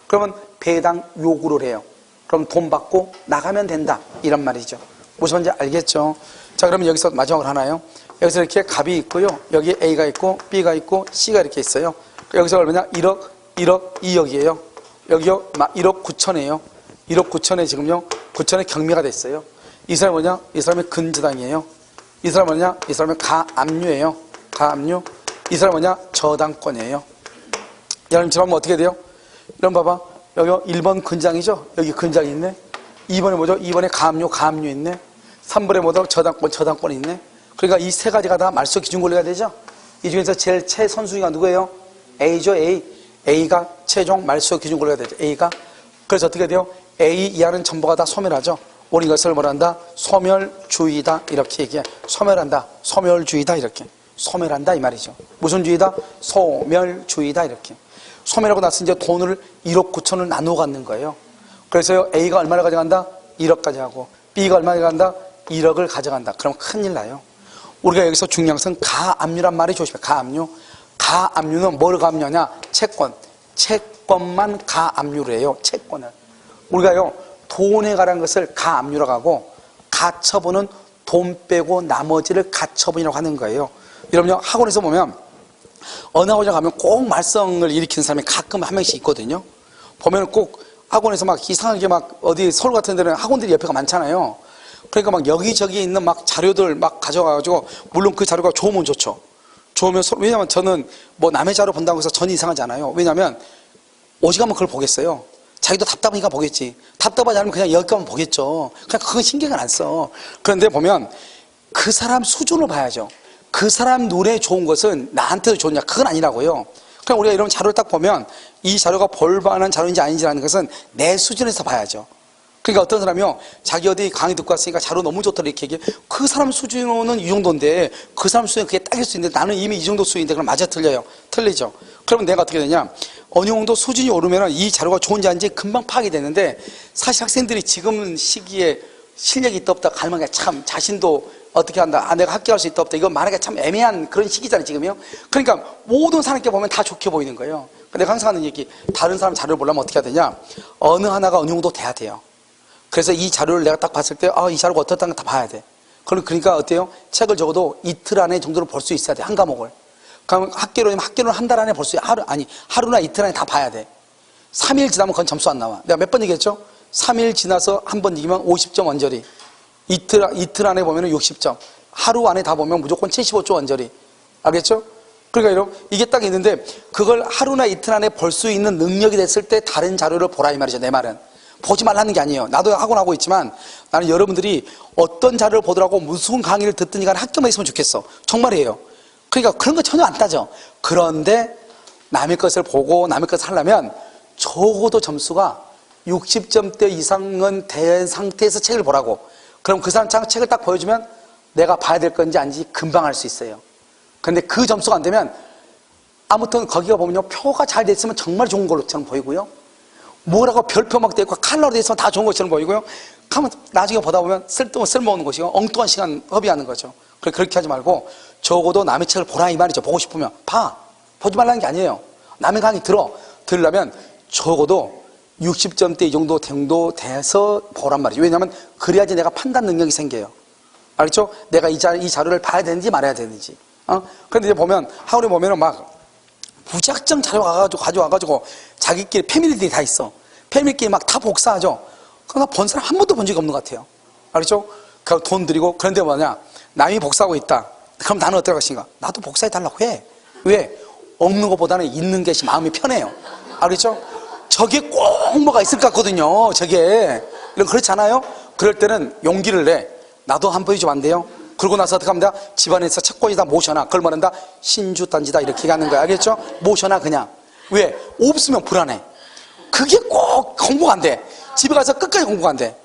그러면 배당 요구를 해요. 그럼 돈 받고 나가면 된다 이런 말이죠. 무슨 말인지 알겠죠? 자, 그러면 여기서 마지막으로 하나요. 여기서 이렇게 값이 있고요. 여기 A가 있고 B가 있고 C가 이렇게 있어요. 여기서 얼마냐? 1억, 2억이에요. 여기요, 1억 9천이에요. 1억 9천에 지금요, 9천에 경매가 됐어요. 이 사람이 뭐냐? 이 사람이 근저당이에요. 이 사람은 뭐냐? 이 사람은 가압류예요. 가압류. 이 사람은 뭐냐? 저당권이에요. 여러분, 지금 어떻게 돼요? 이런 봐봐. 여기 1번 근장이죠? 여기 근장이 있네. 2번에 뭐죠? 2번에 가압류 있네. 3번에 뭐죠? 저당권이 있네. 그러니까 이 세 가지가 다 말소 기준 권리가 되죠? 이 중에서 제일 최선순위가 누구예요? A죠, A. A가 최종 말소 기준 권리가 되죠. A가. 그래서 어떻게 돼요? A 이하는 전부가 다 소멸하죠. 우리 이것을 뭐라 한다? 소멸주의다. 이렇게 얘기해. 소멸한다. 소멸주의다. 이렇게. 소멸한다. 이 말이죠. 무슨 주의다? 소멸주의다. 이렇게. 소멸하고 나서 이제 돈을 1억 9천을 나누어 갖는 거예요. 그래서 A가 얼마를 가져간다? 1억까지 하고 B가 얼마를 가져간다? 1억을 가져간다. 그럼 큰일 나요. 우리가 여기서 중요한 것은 가압류란 말이 조심해. 가압류. 가압류는 뭘 가압류냐? 채권. 채권만 가압류를 해요. 채권을. 우리가요, 돈에 관한 것을 가압류라고 하고, 가처분은 돈 빼고 나머지를 가처분이라고 하는 거예요. 여러분요, 학원에서 보면, 어느 학원에 가면 꼭 말썽을 일으키는 사람이 가끔 한 명씩 있거든요. 보면 꼭 학원에서 막 이상하게 막 어디 서울 같은 데는 학원들이 옆에가 많잖아요. 그러니까 막 여기저기 있는 막 자료들 막 가져가가지고, 물론 그 자료가 좋으면 좋죠. 좋으면 왜냐면 저는 뭐 남의 자료 본다고 해서 전혀 이상하지 않아요. 왜냐면 오직하면 그걸 보겠어요. 자기도 답답하니까 보겠지. 답답하지 않으면 그냥 여기 가면 보겠죠. 그냥 그건 신경을 안 써. 그런데 보면 그 사람 수준을 봐야죠. 그 사람 눈에 좋은 것은 나한테도 좋냐? 그건 아니라고요. 그냥 우리가 이런 자료를 딱 보면 이 자료가 볼만한 자료인지 아닌지라는 것은 내 수준에서 봐야죠. 그러니까 어떤 사람이요, 자기 어디 강의 듣고 왔으니까 자료 너무 좋더라 이렇게 얘기해. 그 사람 수준은 이 정도인데 그 사람 수준은 그게 딱일 수 있는데 나는 이미 이 정도 수준인데 그럼 맞아 틀려요? 틀리죠. 그러면 내가 어떻게 되냐, 어느 정도 수준이 오르면 이 자료가 좋은지 아닌지 금방 파악이 되는데, 사실 학생들이 지금 시기에 실력이 있다 없다 갈망해 참 자신도 어떻게 한다, 아 내가 합격할 수 있다 없다, 이거 말하기가 참 애매한 그런 시기잖아요 지금요. 그러니까 모든 사람께 보면 다 좋게 보이는 거예요. 내가 항상 하는 얘기, 다른 사람 자료를 보려면 어떻게 해야 되냐, 어느 하나가 어느 정도 돼야 돼요. 그래서 이 자료를 내가 딱 봤을 때, 이 자료가 어떻다는 걸 다 봐야 돼. 그러니까 어때요? 책을 적어도 이틀 안에 정도로 볼 수 있어야 돼, 한 과목을. 그러면 학교로는 한 달 안에 볼 수 있어요. 하루나 이틀 안에 다 봐야 돼. 3일 지나면 그건 점수 안 나와. 내가 몇 번 얘기했죠? 3일 지나서 한 번 이기면 50점 원저리. 이틀 안에 보면 60점. 하루 안에 다 보면 무조건 75점 원저리. 알겠죠? 그러니까 이게 딱 있는데, 그걸 하루나 이틀 안에 볼 수 있는 능력이 됐을 때 다른 자료를 보라 이 말이죠, 내 말은. 보지 말라는 게 아니에요. 나도 학원 하고 있지만 나는 여러분들이 어떤 자료를 보더라고 무슨 강의를 듣든지 간에 학점만 있으면 좋겠어. 정말이에요. 그러니까 그런 거 전혀 안 따져. 그런데 남의 것을 보고 남의 것을 하려면 적어도 점수가 60점대 이상은 된 상태에서 책을 보라고. 그럼 그 사람 책을 딱 보여주면 내가 봐야 될 건지 아닌지 금방 알 수 있어요. 근데 그 점수가 안 되면, 아무튼 거기가 보면요, 표가 잘 돼 있으면 정말 좋은 걸로처럼 보이고요, 뭐라고 별표 막 돼 있고 칼라로 돼 있으면 다 좋은 것처럼 보이고요, 가면 나중에 보다 보면 쓸모없는 것이고 엉뚱한 시간 허비하는 거죠. 그렇게 하지 말고 적어도 남의 책을 보라 이 말이죠. 보고 싶으면 보지 말라는 게 아니에요. 남의 강의 들으려면 적어도 60점대 이 정도 돼서 보란 말이죠. 왜냐하면 그래야지 내가 판단 능력이 생겨요. 알겠죠? 내가 이 자료를 봐야 되는지 말아야 되는지. 그런데 이제 보면 학원에 보면은 막 무작정 자료 가져와가지고 자기끼리 패밀리들이 다 있어. 패밀리끼리 막 다 복사하죠. 그러나 본 사람 한 번도 본 적이 없는 것 같아요. 알겠죠? 그 돈 들이고. 그런데 뭐냐, 남이 복사하고 있다. 그럼 나는 어떨 것인가? 나도 복사해달라고 해. 왜? 없는 것보다는 있는 게 마음이 편해요. 알겠죠? 저게 꼭 뭐가 있을 것 같거든요. 저게. 그렇잖아요? 그럴 때는 용기를 내. 나도 한 번 보여주면 안 돼요? 그러고 나서 어떻게 합니다? 집안에서 채권이다 모셔놔. 그걸 말한다? 신주단지다. 이렇게 가는 거야. 알겠죠? 모셔놔 그냥. 왜? 없으면 불안해. 그게 꼭 공부가 안 돼. 집에 가서 끝까지 공부가 안 돼.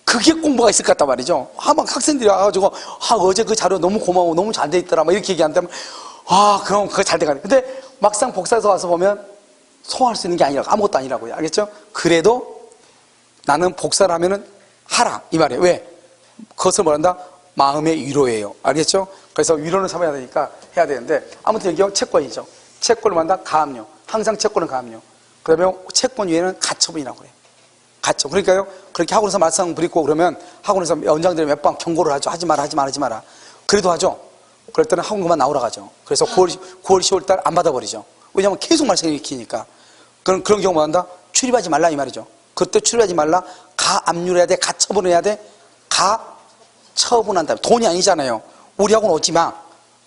그게 공부가 있을 것 같단 말이죠. 막 학생들이 와가지고 어제 그 자료 너무 고마워, 너무 잘 돼 있더라 막 이렇게 얘기한다면 그럼 그거 잘 돼가네. 근데 막상 복사해서 와서 보면 소화할 수 있는 게 아니라고, 아무것도 아니라고요. 알겠죠? 그래도 나는 복사를 하면은 하라 이 말이에요. 왜? 그것을 뭐란다? 마음의 위로예요. 알겠죠? 그래서 위로는 삼아야 되니까 해야 되는데, 아무튼 여기 채권이죠. 채권을 만다 가압류. 항상 채권은 가압류. 그러면 채권 위에는 가처분이라고 그래요. 가처분. 그러니까요, 그렇게 학원에서 말썽 부리고 그러면 학원에서 원장들이 몇 번 경고를 하죠. 하지 마라, 하지 마라, 하지 마라. 그래도 하죠. 그럴 때는 학원 그만 나오라 가죠. 그래서 9월 10월 달 안 받아버리죠. 왜냐하면 계속 말썽이 일으키니까. 그런 경우만 한다? 출입하지 말라 이 말이죠. 그때 출입하지 말라. 가압류해야 돼, 가처분해야 돼. 가처분한다. 돈이 아니잖아요. 우리 학원 오지 마,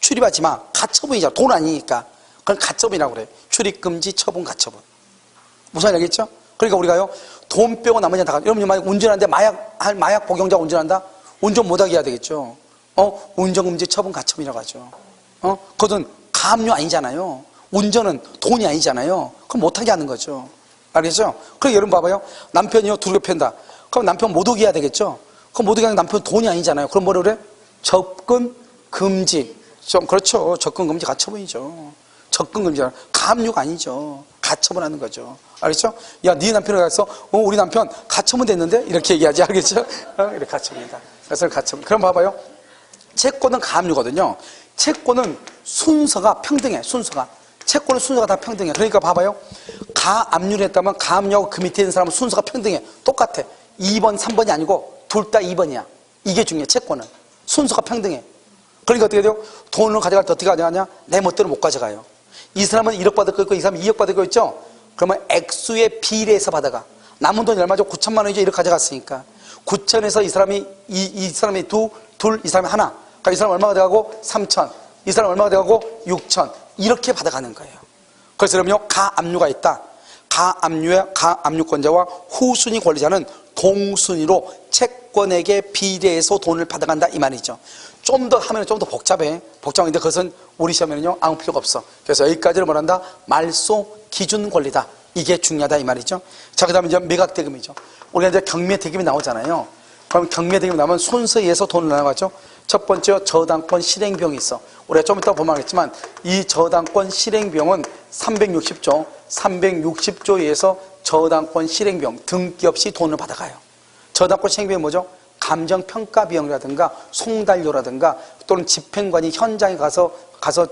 출입하지 마. 가처분이잖아. 돈 아니니까. 그건 가처분이라고 그래. 출입금지, 처분, 가처분. 무슨 말인지 알겠죠? 그러니까 우리가요, 돈 빼고 나머지는 다 가. 여러분 만약 운전하는데 마약 복용자 운전한다? 운전 못하게 해야 되겠죠. 운전금지, 처분, 가처분이라고 하죠. 그것은 가압류 아니잖아요. 운전은 돈이 아니잖아요. 그럼 못하게 하는 거죠. 알겠죠? 그럼 여러분 봐봐요. 남편이요, 두르게 팬다. 그럼 남편 못 오게 해야 되겠죠? 그럼 못 오게 하는 남편 돈이 아니잖아요. 그럼 뭐라 그래? 접근 금지. 그렇죠. 접근 금지, 가처분이죠. 접근 금지잖아. 가압류가 아니죠. 가처분하는 거죠. 알겠죠? 야, 네 남편을 가서 우리 남편 가처분 됐는데? 이렇게 얘기하지. 알겠죠? 이렇게 가처분이다. 그래서 가처분. 그럼 봐봐요. 채권은 가압류거든요. 채권은 순서가 평등해. 순서가. 채권은 순서가 다 평등해. 그러니까 봐봐요. 가압류를 했다면 가압류하고 그 밑에 있는 사람은 순서가 평등해. 똑같아. 2번, 3번이 아니고 둘 다 2번이야. 이게 중요해. 채권은. 순서가 평등해. 그러니까 어떻게 돼요? 돈을 가져갈 때 어떻게 가져가냐? 내 멋대로 못 가져가요. 이 사람은 1억 받을 거 있고 이 사람은 2억 받을 거 있죠? 그러면 액수의 비례해서 받아가. 남은 돈이 얼마죠? 9천만 원이죠? 이렇게 가져갔으니까. 9천에서 이 사람이 이 사람이 둘, 이 사람이 하나. 그러니까 이 사람 얼마가 돼가고 3천. 이 사람 얼마가 돼가고 6천. 이렇게 받아가는 거예요. 그래서 그러면요, 가압류가 있다. 가압류권자와 후순위 권리자는 동순위로 채권에게 비례해서 돈을 받아간다 이 말이죠. 좀 더 하면 좀 더 복잡해. 복잡한데 그것은 우리 시험에는요 아무 필요가 없어. 그래서 여기까지를 말한다. 말소 기준 권리다. 이게 중요하다 이 말이죠. 자, 그다음에 이제 매각대금이죠. 우리가 이제 경매대금이 나오잖아요. 그럼 경매대금이 나오면 순서에 의해서 돈을 나눠가죠. 첫 번째 저당권 실행비용이 있어. 우리가 좀 이따 보면 알겠지만 이 저당권 실행비용은 360조 360조에 의해서 저당권 실행비용 등기 없이 돈을 받아가요. 저당권 실행비용이 뭐죠? 감정평가비용이라든가 송달료라든가 또는 집행관이 현장에 가서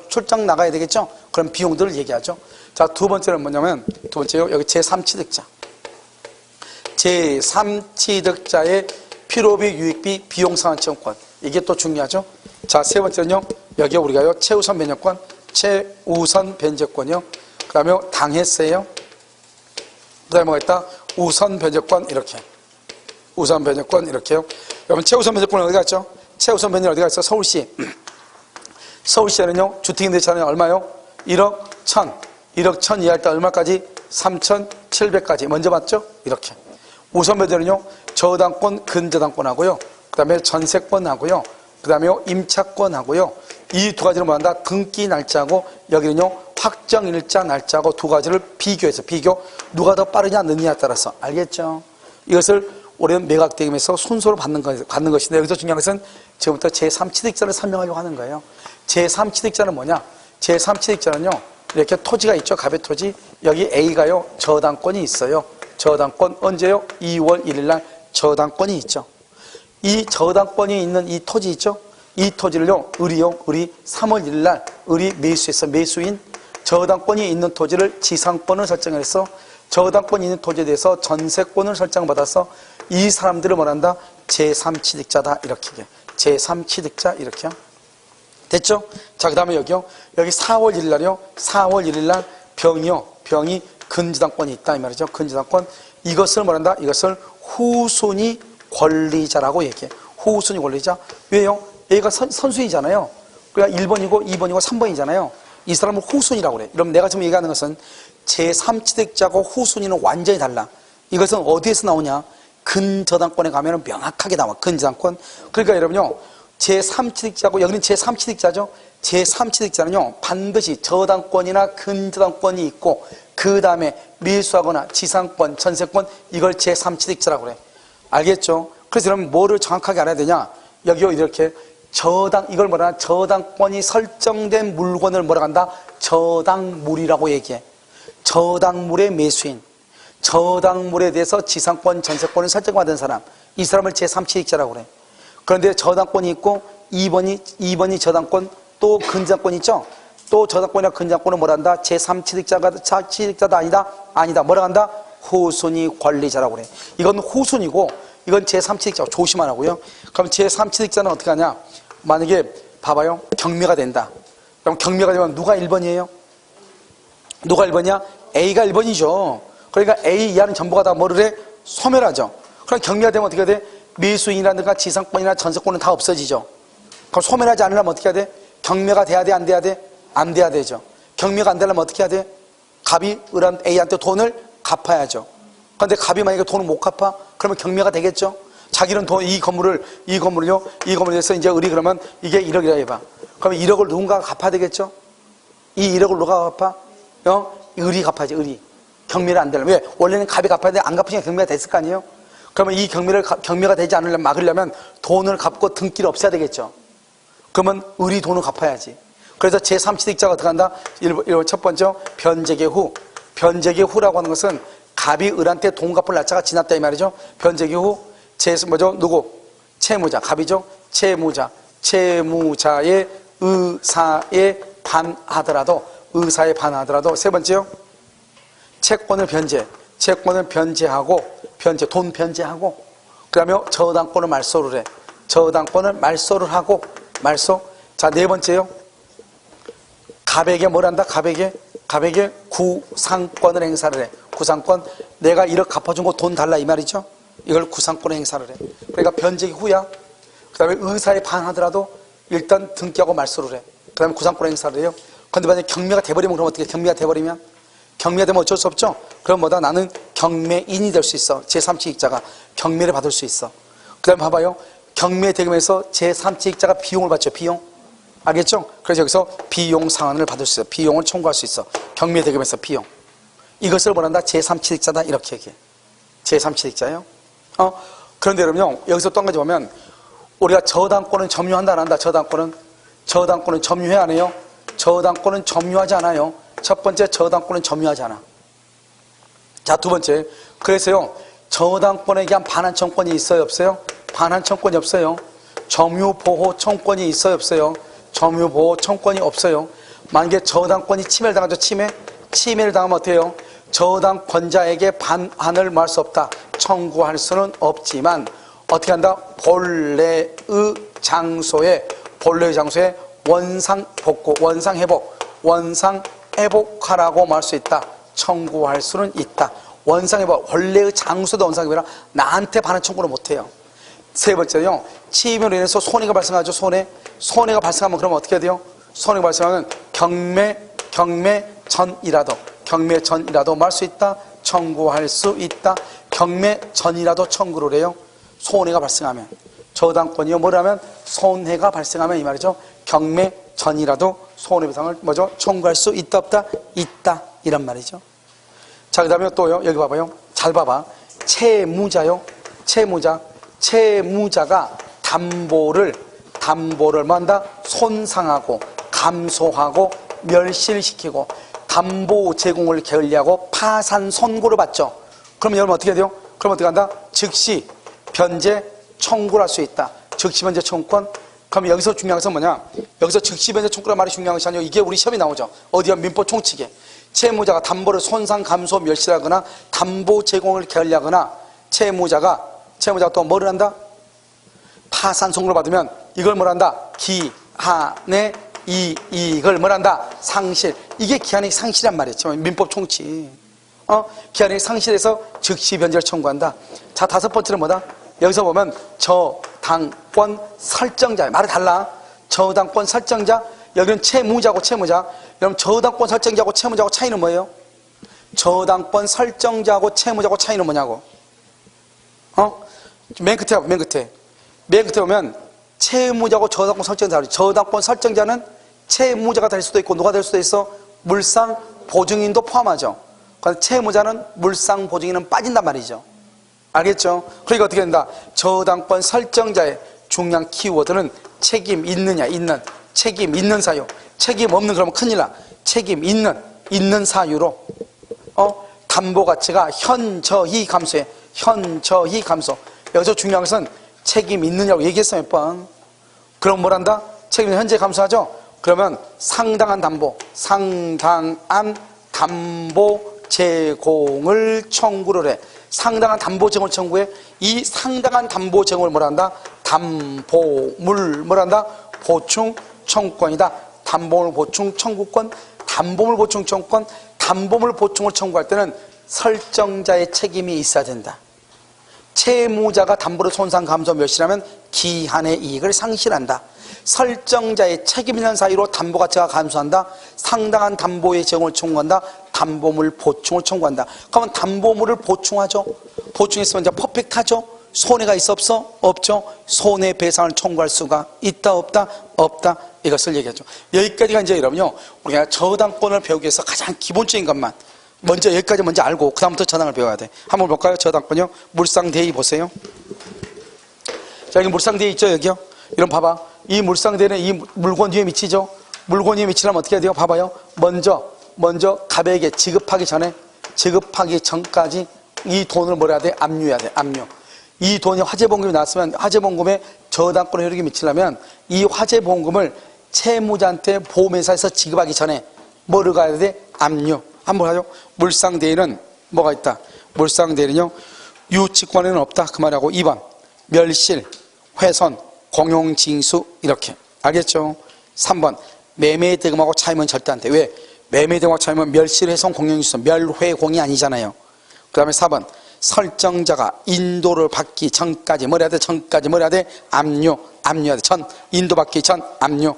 출장 나가야 되겠죠? 그런 비용들을 얘기하죠. 자, 두 번째는 뭐냐면 두 번째요. 여기 제3취득자. 제3취득자의 필요비, 유익비, 비용상환채용권. 이게 또 중요하죠. 자, 세 번째는요. 여기 우리가요. 최우선 변제권. 최우선 변제권이요. 그 다음에 당해세요. 그 다음에 뭐가 있다? 우선 변제권 이렇게. 우선 변제권 이렇게요. 여러분 최우선 변제권은 어디 갔죠? 최우선 변제권 어디 갔어? 서울시. 서울시에는요. 주택임대차는 얼마요? 1억 1천. 1억 1천 이하일 때 얼마까지? 3,700까지. 먼저 받죠? 이렇게. 우선 변제는요. 저당권, 근저당권하고요. 그 다음에 전세권하고요. 그 다음에 임차권하고요. 이 두 가지를 뭐한다? 등기 날짜하고 여기는요. 확정일자 날짜하고 두 가지를 비교해서 누가 더 빠르냐 늦느냐에 따라서. 알겠죠? 이것을 올해는 매각대금에서 순서로 받는 것인데 여기서 중요한 것은 지금부터 제3취득자를 설명하려고 하는 거예요. 제3취득자는 뭐냐? 제3취득자는요. 이렇게 토지가 있죠. 갑의토지. 여기 A가요. 저당권이 있어요. 저당권 언제요? 2월 1일 날 저당권이 있죠. 이 저당권이 있는 이 토지 있죠? 이 토지를요. 을이 3월 1일 날 을이 매수해서 매수인 저당권이 있는 토지를 지상권을 설정해서 저당권이 있는 토지에 대해서 전세권을 설정받아서 이 사람들을 뭐란다? 제3취득자다. 이렇게. 제3취득자 이렇게요. 됐죠? 자, 그 다음에 여기요. 여기 4월 1일 날이요. 4월 1일 날 병이 근저당권이 있다. 이 말이죠. 근저당권. 이것을 뭐란다? 이것을 후순위 권리자라고 얘기해. 후순위 권리자. 왜요? 얘가 선순위잖아요. 그러니까 1번이고 2번이고 3번이잖아요. 이 사람은 후순위라고 그래. 그럼 내가 지금 얘기하는 것은 제3취득자고 후순위는 완전히 달라. 이것은 어디에서 나오냐? 근저당권에 가면 명확하게 나와. 근저당권. 그러니까 여러분요. 제3취득자고 여기는 제3취득자죠. 제3취득자는요. 반드시 저당권이나 근저당권이 있고 그 다음에 매수하거나 지상권, 전세권 이걸 제3취득자라고 그래. 알겠죠? 그래서 여러분 뭐를 정확하게 알아야 되냐? 여기요. 이렇게 이걸 뭐라 하나? 저당권이 설정된 물건을 뭐라 한다? 저당물이라고 얘기해. 저당물의 매수인. 저당물에 대해서 지상권, 전세권을 설정받은 사람. 이 사람을 제3취득자라고 그래. 그런데 저당권이 있고 2번이 저당권 또 근저당권 있죠? 또 저당권이나 근저당권은 뭐라 한다? 제3취득자다 아니다? 아니다. 뭐라 한다? 후순위 권리자라고 그래. 이건 후순위고 이건 제3취득자 조심하라고요. 그럼 제3취득자는 어떻게 하냐? 만약에 봐봐요. 경매가 된다. 그럼 경매가 되면 누가 1번이에요? 누가 1번이야? A가 1번이죠. 그러니까 A 이하는 전부가 다 뭐를 해? 소멸하죠. 그럼 경매가 되면 어떻게 돼? 미수인이라든가 지상권이나 전세권은 다 없어지죠. 그럼 소멸하지 않으려면 어떻게 해야 돼? 경매가 돼야 돼? 안 돼야 돼? 안 돼야 되죠. 경매가 안 되려면 어떻게 해야 돼? 갑이 을한 A한테 돈을 갚아야죠. 그런데 갑이 만약에 돈을 못 갚아? 그러면 경매가 되겠죠. 자기는 이 건물을요, 이 건물에 대해서 이제 을이 그러면 이게 1억이라 해봐. 그러면 1억을 누군가가 갚아야 되겠죠? 이 1억을 누가 갚아? 을이 갚아야지, 을이. 경매를 안 되려면. 왜? 원래는 갑이 갚아야 돼. 안 갚으니까 경매가 됐을 거 아니에요? 그러면 이 경매가 되지 않으려면 막으려면 돈을 갚고 등기를 없애야 되겠죠. 그러면 을이 돈을 갚아야지. 그래서 제3취득자가 어떻게 한다? 첫 번째, 변제계 후. 변제계 후라고 하는 것은 갑이 을한테 돈 갚을 날짜가 지났다 이 말이죠. 변제계 후, 누구? 채무자, 갑이죠. 채무자의 의사에 반하더라도, 세 번째요. 채권을 변제하고, 돈 변제하고, 그 다음에 저당권을 말소를 해. 저당권을 말소를 하고, 자, 네 번째요. 갑에게 뭘 한다? 갑에게 구상권을 행사를 해. 구상권. 내가 1억 갚아준 거 돈 달라 이 말이죠. 이걸 구상권을 행사를 해. 그러니까 변제기 후야. 그 다음에 의사에 반하더라도 일단 등기하고 말소를 해. 그 다음에 구상권 행사를 해요. 그런데 만약에 경매가 돼버리면 그럼 어떻게? 경매가 돼버리면 어쩔 수 없죠. 그럼 뭐다? 나는 경매인이 될 수 있어. 제3취득자가 경매를 받을 수 있어. 그 다음에 봐봐요. 경매 대금에서 제3취득자가 비용을 받죠. 비용. 알겠죠? 그래서 여기서 비용 상환을 받을 수 있어. 비용을 청구할 수 있어. 경매 대금에서 비용. 이것을 뭐란다? 제3취득자다. 이렇게 얘기해. 제3취득자예요. 그런데 여러분요, 여기서 또 한 가지 보면 우리가 저당권은 점유한다 안 한다? 저당권은 점유해 안 해요? 저당권은 점유하지 않아요. 첫 번째, 저당권은 점유하지 않아. 자, 두 번째, 그래서요, 저당권에 대한 반환청권이 있어요, 없어요? 반환청권이 없어요. 점유보호청권이 있어요, 없어요? 점유보호청권이 없어요. 만약에 저당권이 침해를 당하죠. 침해를 당하면 어떻게 해요? 저당권자에게 반환을 할 수 없다. 청구할 수는 없지만 어떻게 한다? 본래의 장소에 원상회복하라고 말할 수 있다. 청구할 수는 있다. 원상회복, 원래의 장소도 원상회복이라 나한테 반환 청구를 못해요. 세 번째요, 침해로 인해서 손해가 발생하죠. 손해가 발생하면 그러면 어떻게 해야 돼요? 손해가 발생하면 경매 전이라도 말할 수 있다. 청구할 수 있다. 경매 전이라도 청구를 해요. 손해가 발생하면. 저당권이요, 뭐라면 손해가 발생하면 이 말이죠. 경매 전이라도 손해배상을 청구할 수 있다, 없다? 있다. 이란 말이죠. 자, 그 다음에 또요, 여기 봐봐요. 잘 봐봐. 채무자가 담보를 뭐한다? 손상하고, 감소하고, 멸실시키고, 담보 제공을 게을리하고 파산 선고를 받죠. 그러면 여러분 어떻게 해야 돼요? 그럼 어떻게 한다? 즉시 변제 청구를 할 수 있다. 즉시 변제 청구권. 그럼 여기서 중요한 것은 뭐냐? 여기서 즉시 변제 청구란 말이 중요한 것이 아니고 이게 우리 시험에 나오죠. 어디야? 민법 총칙에. 채무자가 담보를 손상, 감소, 멸실하거나 담보 제공을 게을리하거나 채무자가 또 뭐를 한다? 파산 선고를 받으면 이걸 뭘 한다? 기한의 이익을 뭘 한다? 상실. 이게 기한의 상실이란 말이죠. 민법 총칙. 기한의 상실에서 즉시 변제를 청구한다. 자, 다섯 번째는 뭐다? 여기서 보면 저당권 설정자. 말이 달라. 저당권 설정자. 여기는 채무자. 여러분 저당권 설정자하고 채무자하고 차이는 뭐예요? 저당권 설정자하고 채무자하고 차이는 뭐냐고. 맨 끝에 보면 채무자하고 저당권 설정자. 저당권 설정자는 채무자가 될 수도 있고 누가 될 수도 있어? 물상 보증인도 포함하죠. 그런데 채무자는 물상 보증인은 빠진단 말이죠. 알겠죠? 그러니까 어떻게 된다? 저당권 설정자의 중요한 키워드는 책임 있느냐, 책임 있는 사유. 책임 없는 그러면 큰일 나. 책임 있는 사유로 담보 가치가 현저히 감소해. 현저히 감소. 여기서 중요한 것은 책임 있느냐고 얘기했어요, 몇 번. 그럼 뭘 한다? 책임이 현재 감소하죠? 그러면 상당한 담보 제공을 청구를 해. 상당한 담보 제공을 청구해. 이 상당한 담보 제공을 뭐라 한다? 담보물 뭐라 한다? 보충 청구권이다. 담보물 보충 청구권, 담보물 보충 청구권, 담보물 보충을 청구할 때는 설정자의 책임이 있어야 된다. 채무자가 담보로 손상 감소 멸실하면 기한의 이익을 상실한다. 설정자의 책임 있는 사유로 담보 가치가 감소한다. 상당한 담보의 제공을 청구한다. 담보물 보충을 청구한다. 그러면 담보물을 보충하죠. 보충했으면 이제 퍼펙트하죠. 손해가 있어 없어? 없죠. 손해배상을 청구할 수가 있다 없다? 없다. 이것을 얘기하죠. 여기까지가 이제 여러분요, 우리가 저당권을 배우기 위해서 가장 기본적인 것만 먼저 여기까지 먼저 알고 그 다음부터 저당을 배워야 돼. 한번 볼까요? 저당권요. 물상대의 보세요. 자, 여기 물상대의 있죠, 여기요. 이런 봐봐. 이 물상대는 이 물건 위에 미치죠. 물건 위에 미치려면 어떻게 해야 돼요? 봐봐요. 먼저 갑에게 지급하기 전까지 이 돈을 뭐라 해야 돼? 압류해야 돼. 압류. 이 돈이 화재보험금이 나왔으면 화재보험금에 저당권의 효력이 미치려면 이 화재보험금을 채무자한테 보험회사에서 지급하기 전에 뭐를 가야 돼? 압류. 한번 하죠. 물상대에는 뭐가 있다? 물상대에는요, 유치권에는 없다. 그 말하고 2번 멸실, 훼손, 공용징수 이렇게. 알겠죠? 3번 매매대금하고 차이면 절대 안 돼. 왜? 매매대금하고 차이면 멸실, 훼손, 공용징수, 멸회공이 아니잖아요. 그 다음에 4번 설정자가 인도를 받기 전까지 뭘 해야 돼? 전까지 뭘 해야 돼? 압류해야 돼. 인도받기 전 압류.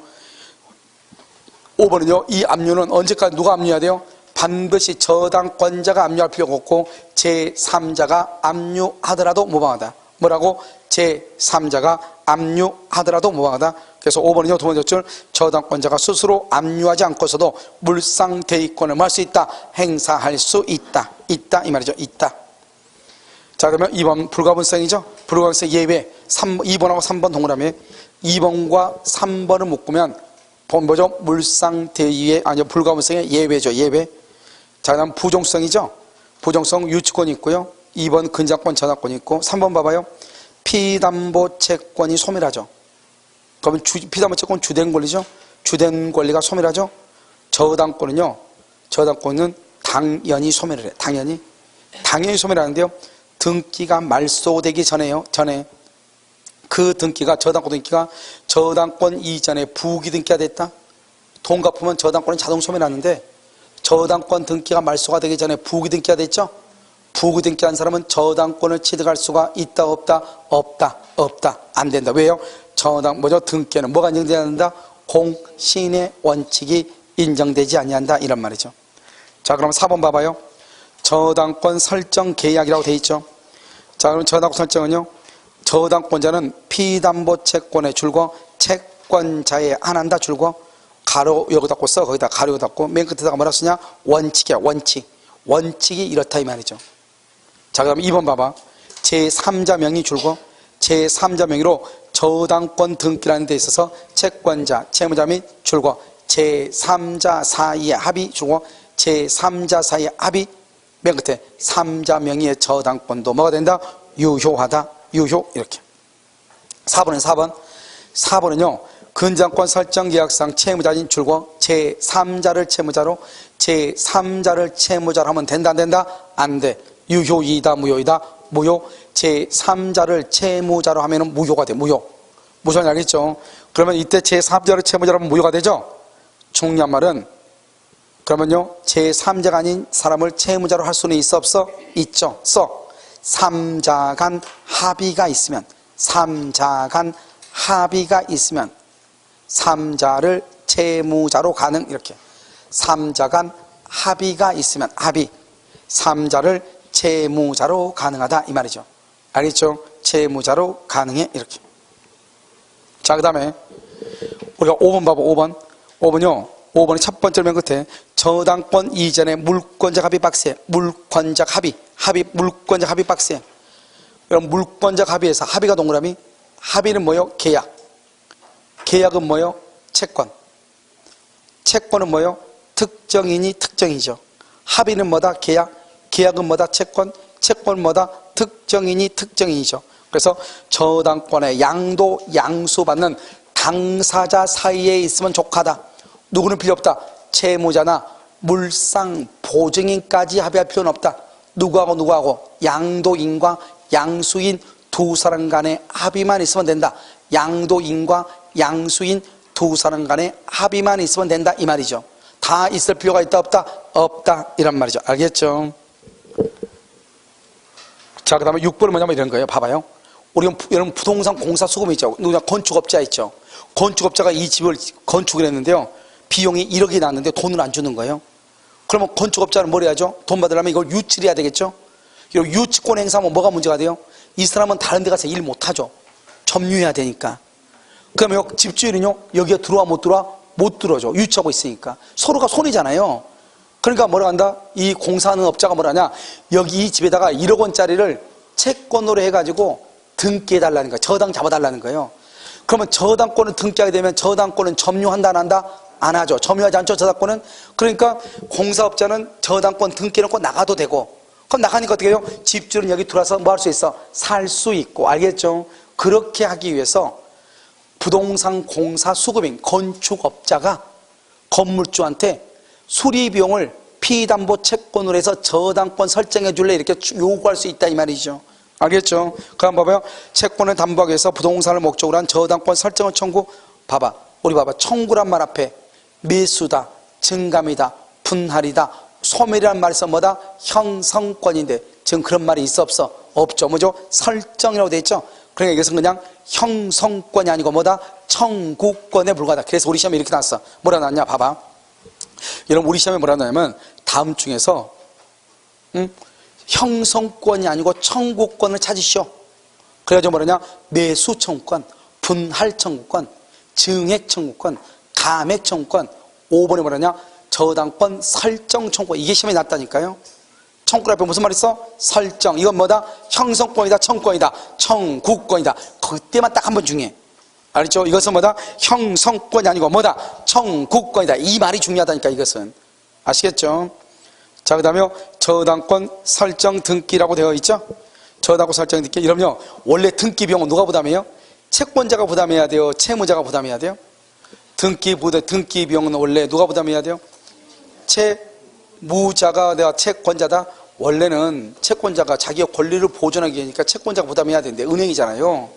5번은요, 이 압류는 언제까지 누가 압류해야 돼요? 반드시 저당권자가 압류할 필요가 없고 제3자가 압류하더라도 무방하다. 뭐라고? 제3자가 압류하더라도 무방하다. 그래서 5번은요, 두 번째 줄, 저당권자가 스스로 압류하지 않고서도 물상대위권을 할 수 있다. 행사할 수 있다. 있다 이 말이죠. 있다. 자, 그러면 2번 불가분성이죠. 불가분성 예외. 2번하고 3번 동그라미. 2번과 3번을 묶으면 뭐죠? 물상대위의 아니요, 불가분성의 예외죠. 예외. 자, 그다음 부종성이죠. 부종성 유치권이 있고요. 2번 근저당권 저당권이 있고 3번 봐봐요. 피담보 채권이 소멸하죠. 그러면 피담보 채권 주된 권리죠. 주된 권리가 소멸하죠. 저당권은요. 저당권은 당연히 소멸을 해. 당연히 소멸하는데요. 등기가 말소되기 전에요. 전에 그 등기가 저당권 등기가 저당권 이전에 부기 등기가 됐다. 돈 갚으면 저당권은 자동 소멸하는데 저당권 등기가 말소가 되기 전에 부기 등기가 됐죠. 부기 등기한 사람은 저당권을 취득할 수가 있다 없다? 없다. 안 된다. 왜요? 등기에는 뭐가 인정되지 않는다? 공신의 원칙이 인정되지 아니한다. 이런 말이죠. 자, 그럼 4번 봐봐요. 저당권 설정 계약이라고 돼 있죠. 자, 그럼 저당권 설정은요, 저당권자는 피담보 채권에 줄거 채권자에 한한다 줄거 가로 여기 닫고 써. 거기다 가로 닫고 맨 끝에다가 뭐라 쓰냐? 원칙이야. 원칙이 이렇다 이 말이죠. 자, 그럼 2번 봐봐. 제3자 명의 줄거 제3자 명의로 저당권 등기라는 데 있어서 채권자, 채무자 및 줄거 제3자 사이의 합의 줄거 제3자 사이의 합의 맨 끝에 3자 명의의 저당권도 뭐가 된다? 유효하다. 유효 이렇게. 4번은요. 근저당권 설정 계약상 채무자인 줄거 제3자를 채무자로 제3자를 채무자로 하면 된다 안 된다? 안 돼. 유효이다 무효이다? 무효. 제3자를 채무자로 하면은 무효가 돼. 무효. 무슨 말인지 알겠죠? 그러면 이때 제3자를 채무자로 하면 무효가 되죠? 중요한 말은 그러면요, 제3자가 아닌 사람을 채무자로 할 수는 있어 없어? 있죠. 3자 간 합의가 있으면 3자를 채무자로 가능. 이렇게 3자 간 합의가 있으면 3자를 채무자로 가능하다 이 말이죠. 알겠죠? 채무자로 가능해. 이렇게. 자, 그 다음에 우리가 5번 봐봐. 5번요. 5번의 첫 번째 맨 끝에 저당권 이전에 물권적 합의 박스에 물권적 합의 박스에. 그럼 물권적 합의에서 합의가 동그라미. 합의는 뭐요? 계약은 뭐요? 채권은 뭐요? 특정인이 특정이죠. 합의는 뭐다? 계약은 뭐다? 채권은 뭐다? 특정인이 특정인이죠. 그래서 저당권의 양수받는 당사자 사이에 있으면 족하다. 누구는 필요 없다? 채무자나 물상 보증인까지 합의할 필요는 없다. 누구하고 양도인과 양수인 두 사람 간의 합의만 있으면 된다. 양도인과 양수인 두 사람 간의 합의만 있으면 된다 이 말이죠. 다 있을 필요가 있다 없다? 없다 이란 말이죠. 알겠죠? 자, 그 다음에 6번은 뭐냐면 이런 거예요. 봐봐요. 우리가 여러분 부동산 공사 수금이 있죠. 누구냐? 건축업자 있죠. 건축업자가 이 집을 건축을 했는데요. 비용이 1억이 나왔는데 돈을 안 주는 거예요. 그러면 건축업자는 뭘 해야죠? 돈 받으려면 이걸 유치를 해야 되겠죠? 유치권 행사하면 뭐가 문제가 돼요? 이 사람은 다른 데 가서 일 못하죠. 점유해야 되니까. 그러면 집주인은요, 여기에 들어와 못 들어와? 못 들어오죠. 유치하고 있으니까. 서로가 손이잖아요. 그러니까 뭐라 한다? 이 공사하는 업자가 뭐라 하냐? 여기 이 집에다가 1억 원짜리를 채권으로 해가지고 등기해달라는 거예요. 저당 잡아달라는 거예요. 그러면 저당권을 등기하게 되면 저당권은 점유한다 안 한다? 안 하죠. 점유하지 않죠, 저당권은. 그러니까 공사업자는 저당권 등기해놓고 나가도 되고, 그럼 나가니까 어떻게 해요? 집주는 여기 들어와서 뭐 할 수 있어? 살 수 있고. 알겠죠? 그렇게 하기 위해서 부동산 공사 수급인 건축업자가 건물주한테 수리비용을 피담보 채권으로 해서 저당권 설정해 줄래 이렇게 요구할 수 있다 이 말이죠. 알겠죠? 그럼 봐봐요. 채권을 담보하기 위해서 부동산을 목적으로 한 저당권 설정을 청구. 봐봐. 우리 봐봐. 청구란 말 앞에 매수다, 증감이다, 분할이다, 소멸이라는 말이 있어 뭐다? 형성권인데 지금 그런 말이 있어 없어? 없죠. 뭐죠? 설정이라고 돼 있죠. 그러니까 이것은 그냥 형성권이 아니고 뭐다? 청구권에 불과하다. 그래서 우리 시험에 이렇게 나왔어. 뭐라 나왔냐? 봐봐. 여러분 우리 시험에 뭐라 나왔냐면 다음 중에서 형성권이 아니고 청구권을 찾으시오. 그래가지고 뭐라냐? 매수 청구권, 분할 청구권, 증액 청구권, 감액 청구권. 5번에 뭐라냐? 저당권 설정 청구권. 이게 시험에 났다니까요. 청구권 앞에 무슨 말 있어? 설정. 이건 뭐다? 형성권이다, 청구권이다, 청구권이다. 그때만 딱 한 번 중요해. 알겠죠? 이것은 뭐다? 형성권이 아니고 뭐다? 청구권이다. 이 말이 중요하다니까 이것은. 아시겠죠? 자, 그 다음에 저당권 설정 등기라고 되어 있죠? 저당권 설정 등기. 이러면요, 원래 등기 비용은 누가 부담해요? 채권자가 부담해야 돼요? 채무자가 부담해야 돼요? 등기 비용은 원래 누가 부담해야 돼요? 채무자가 내가 채권자다? 원래는 채권자가 자기의 권리를 보존하기 위해니까 채권자가 부담해야 되는데 은행이잖아요.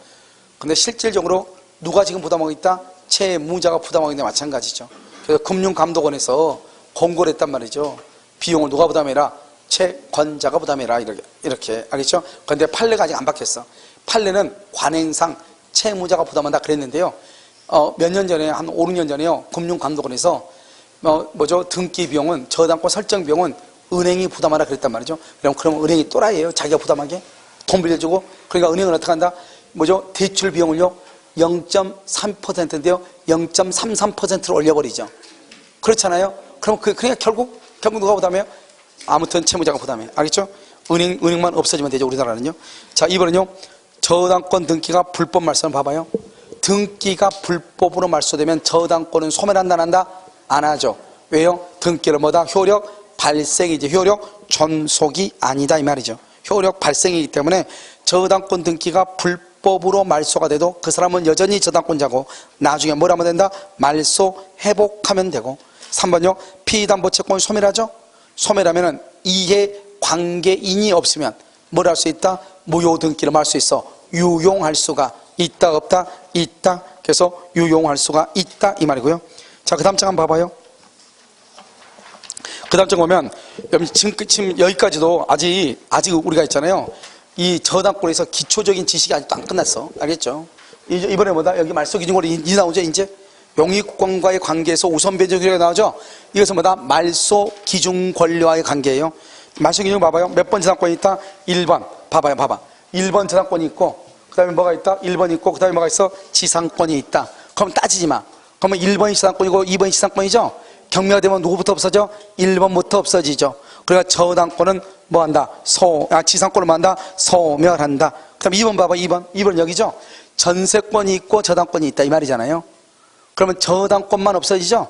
근데 실질적으로 누가 지금 부담하고 있다? 채무자가 부담하고 있는 데 마찬가지죠. 그래서 금융감독원에서 공고를 했단 말이죠. 비용을 누가 부담해라? 채권자가 부담해라. 이렇게 알겠죠? 그런데 판례가 아직 안 바뀌었어. 판례는 관행상 채무자가 부담한다 그랬는데요. 몇 년 전에 한 5, 6년 전에요. 금융감독원에서 등기 비용은 저당권 설정 비용은 은행이 부담하라 그랬단 말이죠. 그럼 은행이 또라이예요. 자기가 부담하게 돈 빌려주고. 그러니까 은행은 어떻게 한다? 대출 비용을요 0.3%인데요 0.33%로 올려버리죠. 그렇잖아요. 그럼 그러니까 결국 누가 부담해요? 아무튼 채무자가 부담해요. 알겠죠? 은행만 없어지면 되죠. 우리나라는요. 자, 이번엔요 저당권 등기가 불법 말소는 봐봐요. 등기가 불법으로 말소되면 저당권은 소멸한다 안 한다? 안 하죠. 왜요? 등기를 뭐다? 효력 발생이지. 효력 존속이 아니다 이 말이죠. 효력 발생이기 때문에 저당권 등기가 불법으로 말소가 돼도 그 사람은 여전히 저당권자고 나중에 뭘 하면 된다? 말소 회복하면 되고. 3번요. 피담보 채권 소멸하죠? 소멸하면은 이해 관계인이 없으면 뭘 할 수 있다? 무효 등기를 할 수 있어. 유용할 수가 있다 없다? 있다. 그래서 유용할 수가 있다 이 말이고요. 자, 그 다음 장 한번 봐봐요. 그 다음 장 보면 지금 여기까지도 아직 우리가 있잖아요. 이 저당권에서 기초적인 지식이 아직도 안 끝났어. 알겠죠? 이번에 뭐다? 여기 말소 기준으로 이 나오죠 이제? 용익권과의 관계에서 우선 배제가 나오죠? 이것은 뭐다? 말소 기준 권리와의 관계예요. 말소 기준 봐봐요. 몇 번 저당권이 있다? 1번. 봐봐. 1번 저당권이 있고, 그 다음에 뭐가 있다? 1번 있고, 그 다음에 뭐가 있어? 지상권이 있다. 그럼 따지지 마. 그러면 1번이 지상권이고 2번이 지상권이죠? 경매가 되면 누구부터 없어져? 1번부터 없어지죠. 그러니까 저당권은 뭐 한다? 지상권을 뭐 한다? 소멸한다. 그 다음에 2번 봐봐. 2번 여기죠? 전세권이 있고 저당권이 있다 이 말이잖아요. 그러면 저당권만 없어지죠?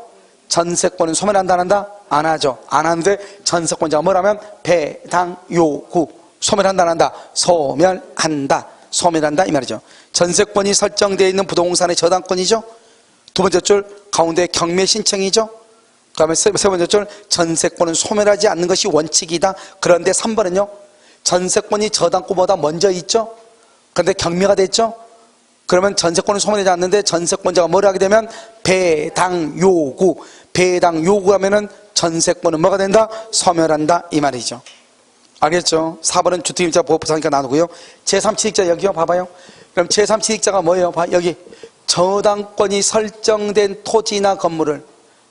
전세권은 소멸한다 안 한다? 안 하죠. 안 하는데 전세권자가 뭐라면 배당 요구. 소멸한다 안 한다? 소멸한다. 소멸한다 이 말이죠. 전세권이 설정되어 있는 부동산의 저당권이죠. 두 번째 줄 가운데 경매 신청이죠. 다음에 세 번째 줄, 전세권은 소멸하지 않는 것이 원칙이다. 그런데 3번은요, 전세권이 저당권보다 먼저 있죠? 그런데 경매가 됐죠? 그러면 전세권은 소멸되지 않는데 전세권자가 뭘 하게 되면 배당 요구. 배당 요구하면은 전세권은 뭐가 된다? 소멸한다. 이 말이죠. 알겠죠? 4번은 주택임차 보호법상니까 나누고요. 제3취득자 여기요. 봐봐요. 그럼 제3취득자가 뭐예요? 여기. 저당권이 설정된 토지나 건물을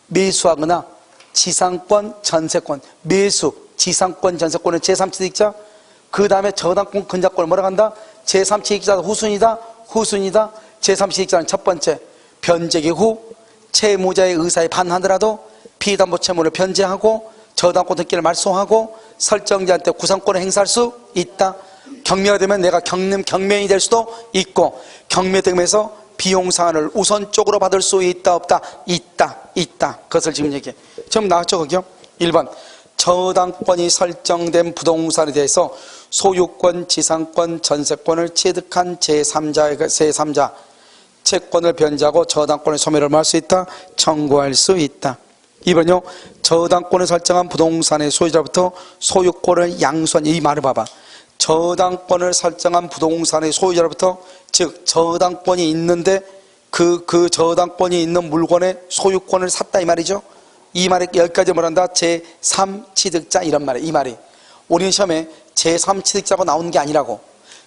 매수하거나 지상권, 전세권, 매수, 지상권, 전세권은 제3취득자. 그 다음에 저당권, 근저권을 뭐라고 한다? 제3취득자 후순위다. 후순위다. 제3취득자는 첫 번째, 변제기 후 채무자의 의사에 반하더라도 피담보 채무를 변제하고 저당권 등기를 말소하고 설정자한테 구상권을 행사할 수 있다. 경매가 되면 내가 경매인이 될 수도 있고, 경매등에서 비용 상환을 우선적으로 받을 수 있다 없다? 있다. 그것을 지금 얘기해. 지금 나왔죠 거기요? 1번, 저당권이 설정된 부동산에 대해서 소유권, 지상권, 전세권을 취득한 제3자 채권을 변제하고 저당권의 소멸을 할 수 있다? 청구할 수 있다. 2번요, 저당권을 설정한 부동산의 소유자로부터 소유권을 양수한, 이 말을 봐봐. 저당권을 설정한 부동산의 소유자로부터, 즉 저당권이 있는데 그 저당권이 있는 물건의 소유권을 샀다 이 말이죠. 이 말에 여기까지 뭐란다? 제3취득자 이런 말이에요. 이 말이 우리는 시험에 제3취득자가 나오는 게 아니라고.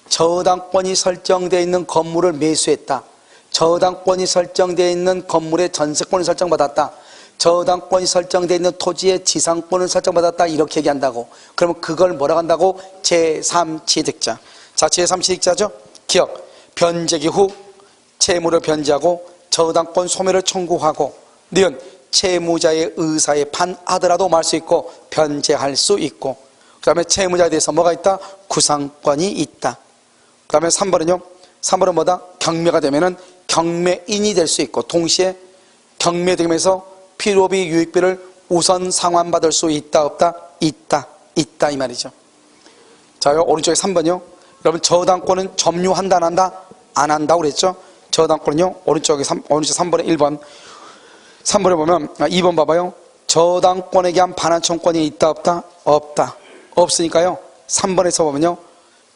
저당권이 설정되어 있는 건물을 매수했다, 저당권이 설정되어 있는 건물의 전세권을 설정받았다, 저당권이 설정되어 있는 토지의 지상권을 설정받았다, 이렇게 얘기한다고. 그러면 그걸 뭐라고 한다고? 제3취득자. 자, 제3취득자죠? 기억, 변제기 후 채무를 변제하고 저당권 소멸을 청구하고, 니은 채무자의 의사에 반하더라도 말 수 있고 변제할 수 있고, 그 다음에 채무자에 대해서 뭐가 있다? 구상권이 있다. 그 다음에 3번은요, 3번은 뭐다? 경매가 되면은 경매인이 될 수 있고, 동시에 경매되면서 필요비 유익비를 우선 상환받을 수 있다 없다? 있다 이 말이죠. 자, 오른쪽에 3번이요. 여러분 저당권은 점유한다 안 한다? 안 한다고 그랬죠? 저당권은요, 오른쪽 3번에 1번. 3번에 보면 2번 봐봐요. 저당권에게 한 반환청권이 있다 없다? 없으니까요. 3번에서 보면요,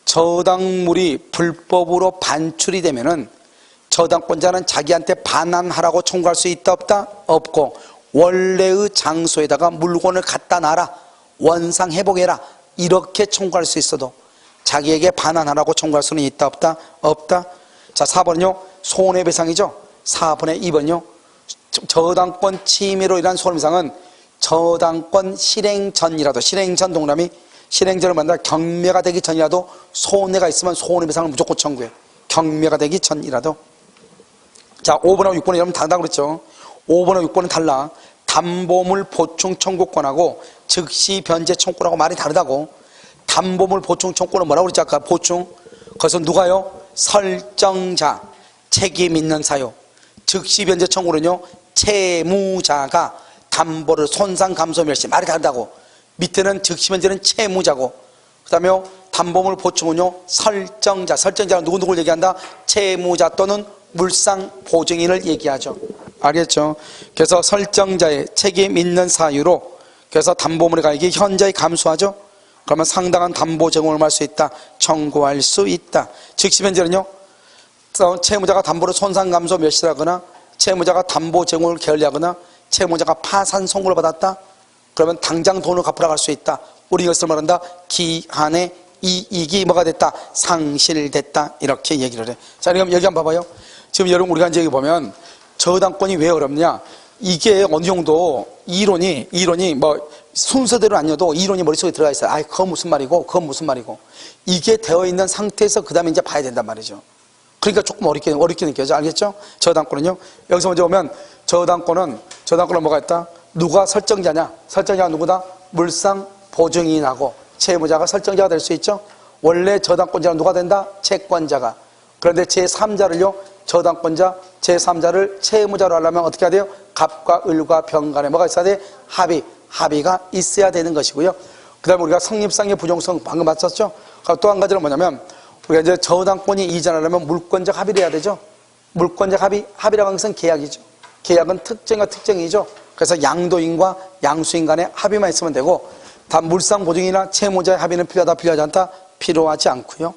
저당물이 불법으로 반출이 되면은 저당권자는 자기한테 반환하라고 청구할 수 있다 없다? 없고, 원래의 장소에다가 물건을 갖다 놔라, 원상 회복해라, 이렇게 청구할 수 있어도 자기에게 반환하라고 청구할 수는 있다 없다? 자, 4번은요, 손해배상이죠. 4번에 2번요, 저당권 침해로 인한 손해배상은 저당권 실행 전이라도, 실행 전 동그라미, 실행전을 만나 경매가 되기 전이라도 손해가 있으면 손해배상을 무조건 청구해. 경매가 되기 전이라도. 자, 5번하고 6번은 여러분 다르다고 그랬죠. 5번하고 6번은 달라. 담보물 보충 청구권하고 즉시 변제 청구권하고 말이 다르다고. 담보물 보충 청구권은 뭐라고 그랬지 아까? 보충. 거기서 누가요? 설정자, 책임 있는 사유. 즉시 변제 청구는요, 채무자가 담보를 손상 감소 멸시, 말이 다르다고. 밑에는 즉시 변제는 채무자고, 그 다음에 담보물 보충은요, 설정자는 누구누구를 얘기한다? 채무자 또는 물상 보증인을 얘기하죠. 알겠죠? 그래서 설정자의 책임 있는 사유로, 그래서 담보물의 가액이 현저히 감소하죠. 그러면 상당한 담보 제공을 할 수 있다, 청구할 수 있다. 즉시 변제는요, 채무자가 담보를 손상 감소 멸시하거나 채무자가 담보 제공을 게을리하거나 채무자가 파산 선고를 받았다, 그러면 당장 돈을 갚으러 갈 수 있다. 우리 이것을 말한다, 기한의 이익이 뭐가 됐다? 상실됐다. 이렇게 얘기를 해. 자, 그럼 여기 한번 봐봐요. 지금 여러분 우리가 이제 여기 보면 저당권이 왜 어렵냐? 이게 어느 정도 이론이 뭐 순서대로 아니어도 이론이 머릿속에 들어가 있어요. 아, 그건 무슨 말이고 이게 되어 있는 상태에서 그 다음에 이제 봐야 된단 말이죠. 그러니까 조금 어렵게 느껴져. 알겠죠? 저당권은요, 여기서 먼저 보면 저당권은 뭐가 있다? 누가 설정자냐? 설정자가 누구다? 물상 보증인하고 채무자가 설정자가 될 수 있죠. 원래 저당권자는 누가 된다? 채권자가. 그런데 제3자를요, 저당권자, 제3자를 채무자로 하려면 어떻게 해야 돼요? 갑과 을과 병간에 뭐가 있어야 돼? 합의가 있어야 되는 것이고요. 그 다음에 우리가 성립상의 부정성 방금 봤었죠? 또 한 가지는 뭐냐면, 우리가 이제 저당권이 이전하려면 물권적 합의를 해야 되죠. 물권적 합의라고 하는 것은 계약이죠. 계약은 특정과 특정이죠. 그래서 양도인과 양수인 간의 합의만 있으면 되고, 다 물상보증이나 채무자의 합의는 필요하다, 필요하지 않다? 필요하지 않고요.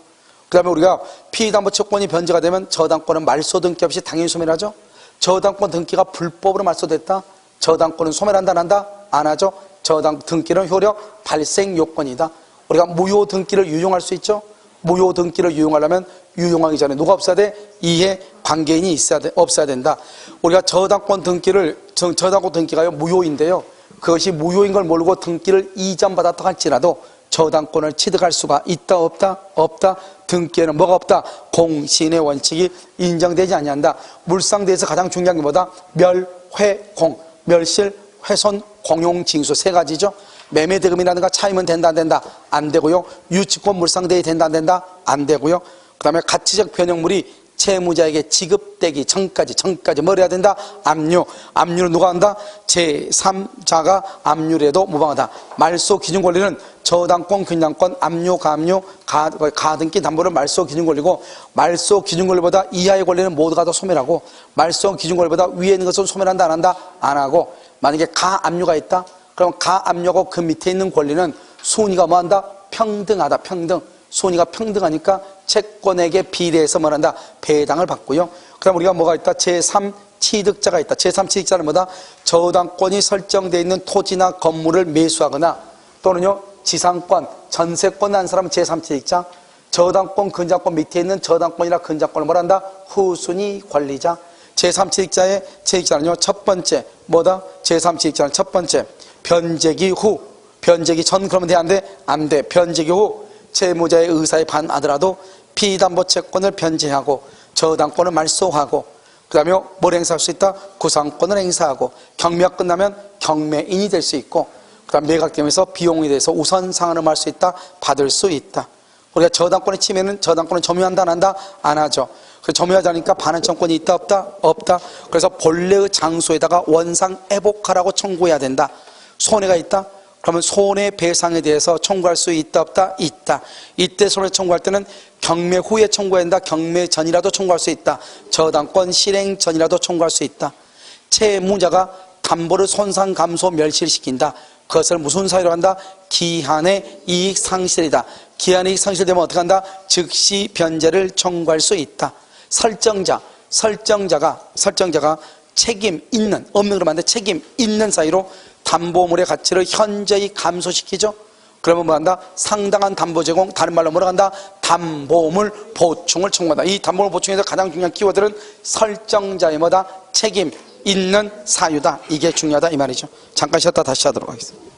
그 다음에 우리가 피담보채권이 변제가 되면 저당권은 말소 등기 없이 당연히 소멸하죠. 저당권 등기가 불법으로 말소됐다? 저당권은 소멸한다, 안 한다? 안 하죠. 저당 등기는 효력 발생 요건이다. 우리가 무효 등기를 유용할 수 있죠. 무효 등기를 유용하려면 유용하기 전에 누가 없어야 돼? 이해 관계인이 있어야 돼, 없어야 된다. 우리가 저당권 등기가요 무효인데요. 그것이 무효인 걸 모르고 등기를 이전받았다 할지라도 저당권을 취득할 수가 있다, 없다? 없다. 등기에는 뭐가 없다? 공신의 원칙이 인정되지 아니한다. 물상대에서 가장 중요한 게 뭐다? 멸, 회, 공. 멸실, 훼손, 공용, 징수 세 가지죠. 매매 대금이라든가 차이면 된다, 안 된다? 안 되고요. 유치권 물상대에 된다, 안 된다? 안 되고요. 그 다음에 가치적 변형물이 채무자에게 지급되기 전까지 뭘 해야 된다? 압류. 압류를 누가 한다? 제3자가 압류를 해도 무방하다. 말소 기준 권리는 저당권, 균당권, 압류, 가압류, 가등기 담보를 말소 기준 권리고, 말소 기준 권리보다 이하의 권리는 모두가 다 소멸하고, 말소 기준 권리보다 위에 있는 것은 소멸한다, 안 한다? 안 하고, 만약에 가압류가 있다? 그럼 가압류하고 그 밑에 있는 권리는 순위가 뭐 한다? 평등하다, 평등. 순위가 평등하니까 채권에게 비례해서 뭐 한다? 배당을 받고요. 그 다음 우리가 뭐가 있다? 제3취득자가 있다. 제3취득자는 뭐다? 저당권이 설정되어 있는 토지나 건물을 매수하거나 또는요 지상권, 전세권 한 사람은 제3취득자, 저당권, 근저당권 밑에 있는 저당권이나 근저당권을 뭘 한다? 후순위 관리자. 제3취득자의 취득자는요 첫 번째 뭐다? 제3취득자는 첫 번째 변제기 후, 변제기 전 그러면 돼, 안 돼? 안 돼. 변제기 후 채무자의 의사에 반하더라도 피담보채권을 변제하고 저당권을 말소하고, 그 다음에 뭘 행사할 수 있다? 구상권을 행사하고, 경매가 끝나면 경매인이 될 수 있고, 그 다음 매각되면서 비용에 대해서 우선 상환을 할 수 있다? 받을 수 있다. 우리가 저당권에 치면은 저당권은 점유한다, 안 한다? 안 하죠. 그래서 점유하지 않으니까 반환청권이 있다, 없다? 없다. 그래서 본래의 장소에다가 원상 회복하라고 청구해야 된다. 손해가 있다? 그러면 손해배상에 대해서 청구할 수 있다, 없다? 있다. 이때 손해 청구할 때는 경매 후에 청구해야 된다. 경매 전이라도 청구할 수 있다. 저당권 실행 전이라도 청구할 수 있다. 채무자가 담보를 손상, 감소, 멸실시킨다. 그것을 무슨 사유로 한다? 기한의 이익 상실이다. 기한의 이익 상실되면 어떻게 한다? 즉시 변제를 청구할 수 있다. 설정자가 책임 있는, 없는 그러면 안 돼. 책임 있는 사유로 담보물의 가치를 현저히 감소시키죠. 그러면 뭐 한다? 상당한 담보 제공, 다른 말로 뭐라 한다? 담보물 보충을 청구한다. 이 담보물 보충에서 가장 중요한 키워드는 설정자의 뭐다? 책임 있는 사유다. 이게 중요하다 이 말이죠. 잠깐 쉬었다 다시 하도록 하겠습니다.